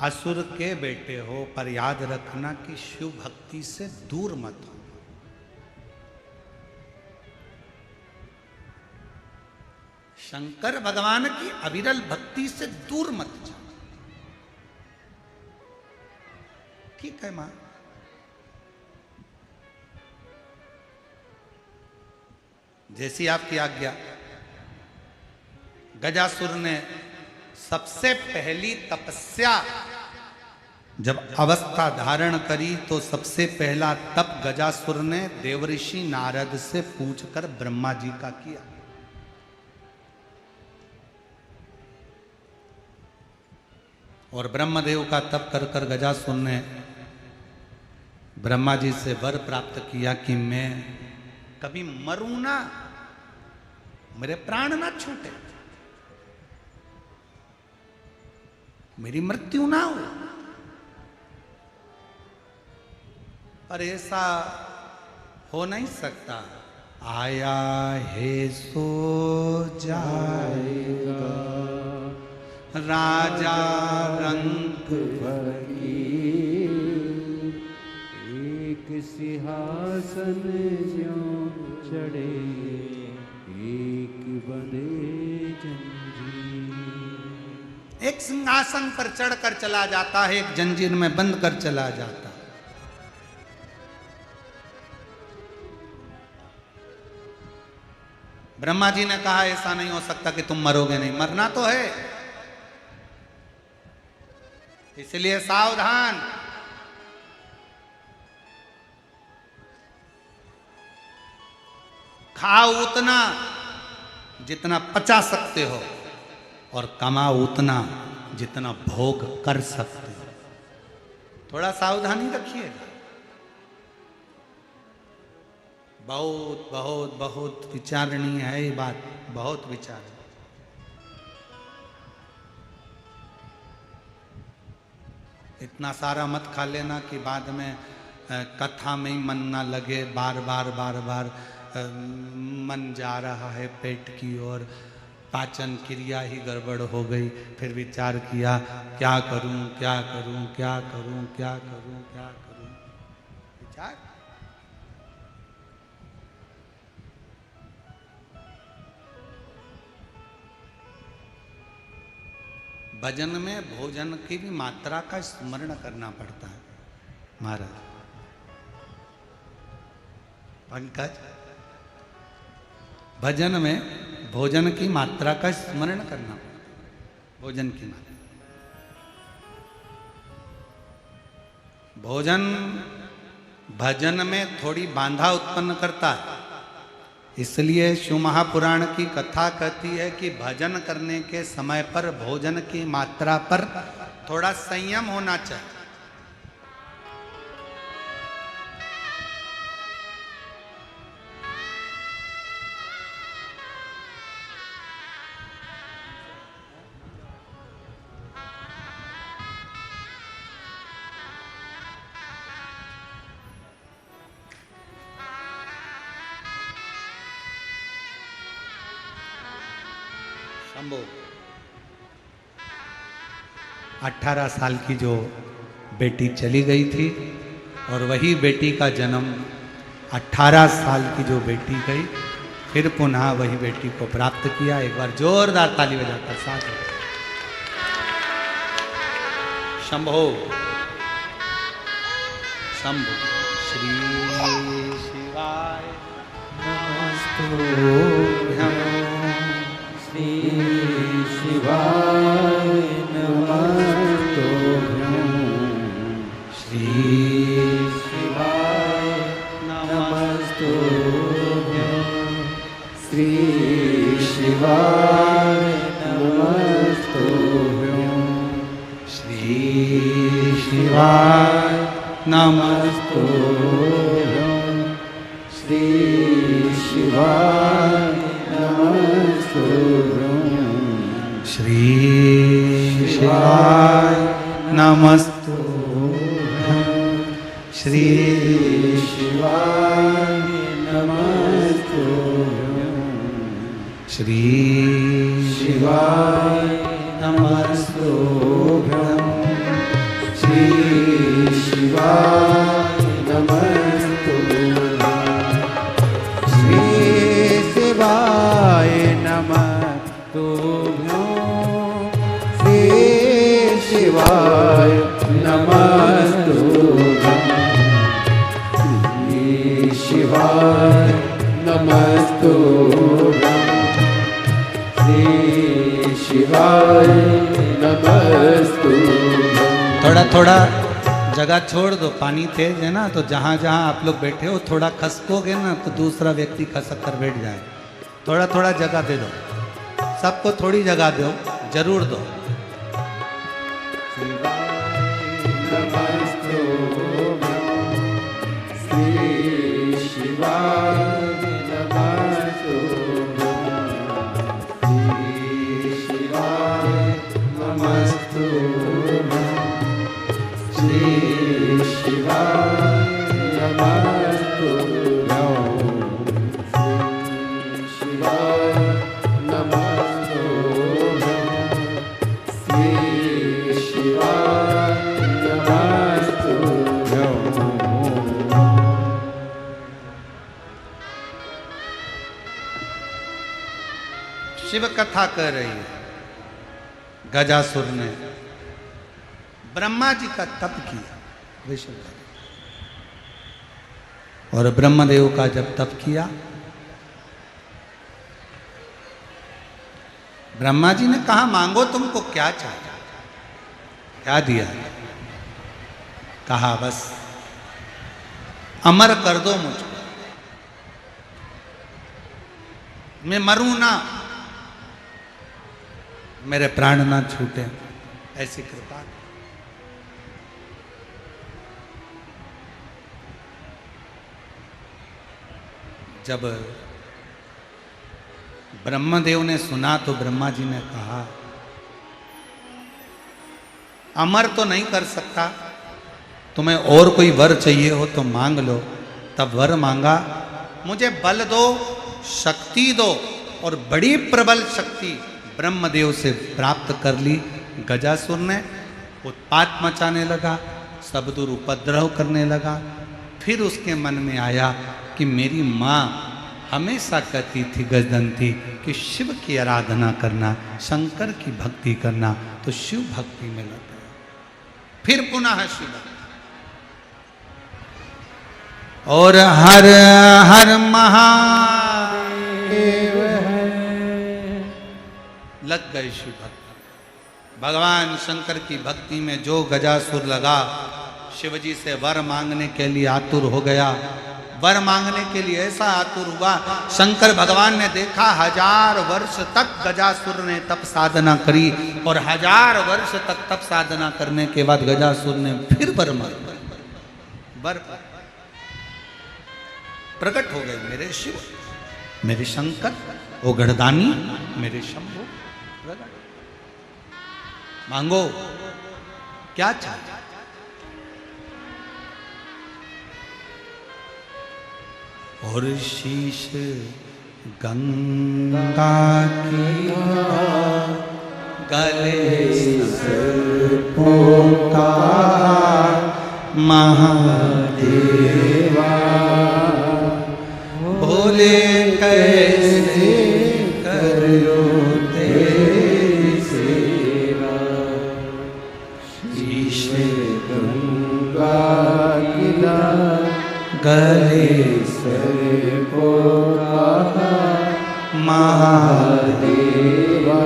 Speaker 1: असुर के बेटे हो, पर याद रखना कि शिव भक्ति से दूर मत हो। शंकर भगवान की अविरल भक्ति से दूर मत जाओ। ठीक है मां? जैसी आपकी आज्ञा। गजासुर ने सबसे पहली तपस्या जब अवस्था धारण करी तो सबसे पहला तप गजासुर ने देवऋषि नारद से पूछकर ब्रह्मा जी का किया। और ब्रह्मदेव का तप कर कर गजासुर ने ब्रह्मा जी से वर प्राप्त किया कि मैं कभी मरूं ना, मेरे प्राण ना छूटे, मेरी मृत्यु ना हो। पर ऐसा हो नहीं सकता। आया है सो जाएगा राजा रंग
Speaker 2: फकीर, एक सिंहासन ज्यों चढ़े, एक बंधे जंजीर।
Speaker 1: एक सिंहासन पर चढ़कर चला जाता है, एक जंजीर में बंद कर चला जाता है। ब्रह्मा जी ने कहा ऐसा नहीं हो सकता कि तुम मरोगे नहीं, मरना तो है, इसलिए सावधान। खाओ उतना जितना पचा सकते हो और कमाओ उतना जितना भोग कर सकते हो। थोड़ा सावधानी रखिएगा। बहुत बहुत बहुत विचारणीय है ये बात, बहुत विचार। इतना सारा मत खा लेना कि बाद में कथा में ही मन ना लगे, बार बार बार बार मन जा रहा है पेट की ओर, पाचन क्रिया ही गड़बड़ हो गई। फिर विचार किया क्या करूं क्या करूं क्या करूं क्या करूं क्या करूं। विचार। भजन में भोजन की भी मात्रा का स्मरण करना पड़ता है महाराज। पंकज, भजन में भोजन की मात्रा का स्मरण करना पड़ता है। भोजन की मात्रा, भोजन भजन में थोड़ी बांधा उत्पन्न करता है। इसलिए शिव महापुराण की कथा कहती है कि भजन करने के समय पर भोजन की मात्रा पर थोड़ा संयम होना चाहिए। शंभो 18 साल की जो बेटी चली गई थी और वही बेटी का जन्म 18 साल की जो बेटी गई फिर पुनः वही बेटी को प्राप्त किया। एक बार जोरदार ताली बजाकर साथ शंभो शंभो श्री शिवाय नमस्तुभ्यं
Speaker 2: श्री शिवाय नमस्तुभ्यं
Speaker 1: श्री
Speaker 2: शिवाय नमस्तुभ्यं श्री शिवाय नमस्तुभ्यं
Speaker 1: श्री शिवाय
Speaker 2: नमस्तुभ्यं श्री शिवाय नमस्तुभ्यं
Speaker 1: श्री शिवाय नमस्तुभ्यं श्री
Speaker 2: शिवाय नमस्तुभ्यं
Speaker 1: श्री
Speaker 2: शिवाय नमस्तुभ्यं श्री शिवाय नमस्तुभ्यं श्री शिवाय नमस्तुभ्यं श्री शिवाय नमस्तुभ्यं श्री शिवाय नमस्तुभ्यं श्री शिवाय नमस्तुभ्यं।
Speaker 1: थोड़ा थोड़ा जगह छोड़ दो, पानी तेज है ना, तो जहाँ जहाँ आप लोग बैठे हो थोड़ा खसकोगे ना तो दूसरा व्यक्ति खसक कर बैठ जाए। थोड़ा थोड़ा जगह दे दो, सबको थोड़ी जगह दो, जरूर दो। शिव कथा कह रही है। गजासुर ने ब्रह्मा जी का तप किया, और ब्रह्मदेव का जब तप किया, ब्रह्मा जी ने कहा मांगो तुमको क्या चाहिए। क्या दिया? कहा बस अमर कर दो मुझको, मैं मरूं ना, मेरे प्राण ना छूटे, ऐसी कृपा। जब ब्रह्मदेव ने सुना तो ब्रह्मा जी ने कहा अमर तो नहीं कर सकता, तुम्हें और कोई वर चाहिए हो तो मांग लो। तब वर मांगा, मुझे बल दो, शक्ति दो, और बड़ी प्रबल शक्ति ब्रह्मदेव से प्राप्त कर ली। गजासुर ने उत्पात मचाने लगा, सब दूर उपद्रव करने लगा। फिर उसके मन में आया कि मेरी माँ हमेशा कहती थी गजदंती कि शिव की आराधना करना, शंकर की भक्ति करना, तो शिव भक्ति में लग गया। फिर पुनः शिव और हर हर महादेव लग गए शिव भक्त। भगवान शंकर की भक्ति में जो गजासुर लगा, शिवजी से वर मांगने के लिए आतुर हो गया। वर मांगने के लिए ऐसा आतुर हुआ, शंकर भगवान ने देखा 1000 वर्ष तक गजासुर ने तप साधना करी, और 1000 वर्ष तक तप साधना करने के बाद गजासुर ने फिर वर मांगा। वर प्रकट हो गए मेरे शिव, मेरे शंकर, ओ गढ़दानी, मेरे शंभु प्रकट। मांगो क्या चाहिए। और शीश गंगा की गले से पुकार महादेवा, भोले कैसे करो तेरी सेवा। शीश
Speaker 2: गंगा की
Speaker 1: कलेश्वर को कहा महादेवा,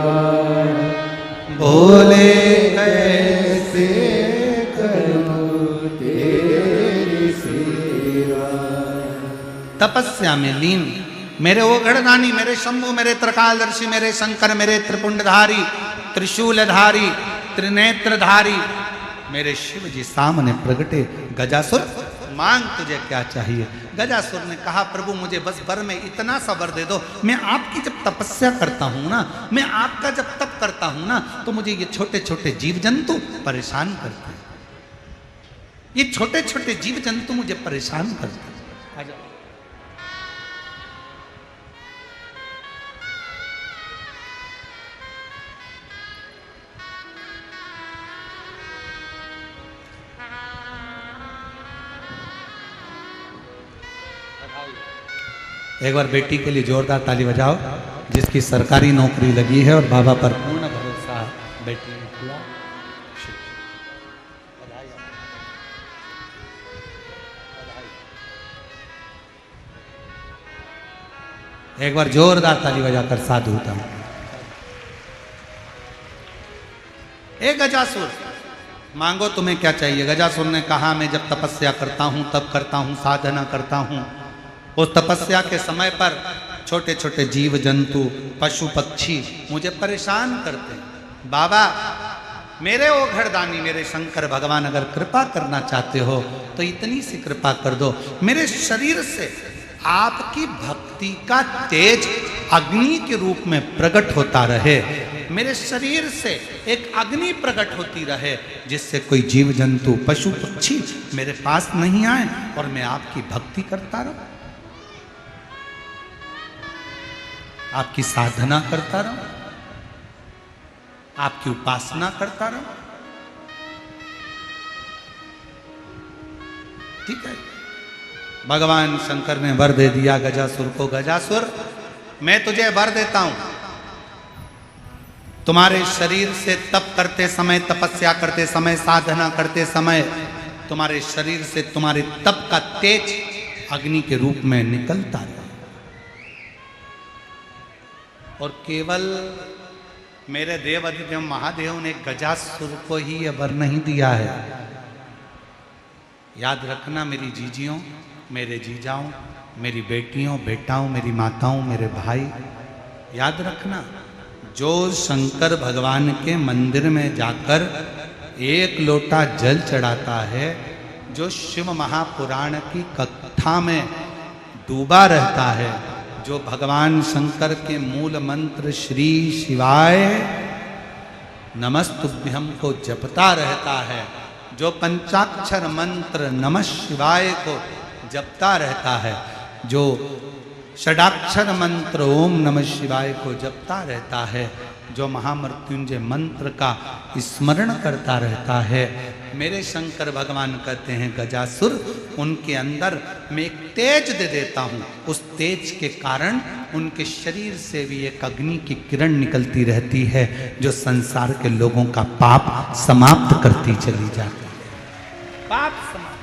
Speaker 1: बोले कैसे करूं तेरी सेवा। तपस्या में लीन मेरे ओघड़दानी, मेरे शंभु, मेरे त्रिकालदर्शी, मेरे शंकर, मेरे त्रिपुंडधारी, त्रिशूलधारी, त्रिनेत्रधारी, मेरे शिव जी सामने प्रगटे। गजासुर मांग तुझे क्या चाहिए? गजासुर ने कहा प्रभु मुझे बस वर में इतना सा वर दे दो, मैं आपकी जब तपस्या करता हूं ना, मैं आपका जब तप करता हूं ना, तो मुझे ये छोटे छोटे जीव जंतु परेशान करते हैं, ये छोटे छोटे जीव जंतु मुझे परेशान करते हैं। एक बार बेटी के लिए जोरदार ताली बजाओ, जिसकी सरकारी नौकरी लगी है और बाबा पर पूर्ण भरोसा बेटी ने किया। एक बार जोरदार ताली बजाकर साधु होता हूं। एक गजासुर मांगो तुम्हें क्या चाहिए? गजासुर ने कहा मैं जब तपस्या करता हूं, तब करता हूं, साधना करता हूं, उस तपस्या के समय पर छोटे छोटे जीव जंतु, पशु पक्षी मुझे परेशान करते हैं। बाबा मेरे ओघड़दानी, मेरे शंकर भगवान अगर कृपा करना चाहते हो तो इतनी सी कृपा कर दो, मेरे शरीर से आपकी भक्ति का तेज अग्नि के रूप में प्रकट होता रहे, मेरे शरीर से एक अग्नि प्रकट होती रहे, जिससे कोई जीव जंतु, पशु पक्षी मेरे पास नहीं आए और मैं आपकी भक्ति करता रहूं, आपकी साधना करता रहूं, आपकी उपासना करता रहूं। ठीक है, भगवान शंकर ने वर दे दिया गजासुर को। गजासुर मैं तुझे वर देता हूं, तुम्हारे शरीर से तप करते समय, तपस्या करते समय, साधना करते समय, तुम्हारे शरीर से तुम्हारे तप का तेज अग्नि के रूप में निकलता रहे, और केवल मेरे देव अधिदेव महादेव ने गजासुर को ही यह वर नहीं दिया है। याद रखना मेरी जीजियों, मेरे जीजाओं, मेरी बेटियों, बेटाओं, मेरी माताओं, मेरे भाई, याद रखना जो शंकर भगवान के मंदिर में जाकर एक लोटा जल चढ़ाता है, जो शिव महापुराण की कथा में डूबा रहता है, जो भगवान शंकर के मूल मंत्र श्री शिवाय नमस्तुभ्यं को जपता रहता है, जो पंचाक्षर मंत्र नमः शिवाय को जपता रहता है, जो षडाक्षर मंत्र ओम नमः शिवाय को जपता रहता है, जो महामृत्युंजय मंत्र का स्मरण करता रहता है, मेरे शंकर भगवान कहते हैं गजासुर उनके अंदर मैं एक तेज दे देता हूं, उस तेज के कारण उनके शरीर से भी एक अग्नि की किरण निकलती रहती है, जो संसार के लोगों का पाप समाप्त करती चली जाती है। पाप समाप्त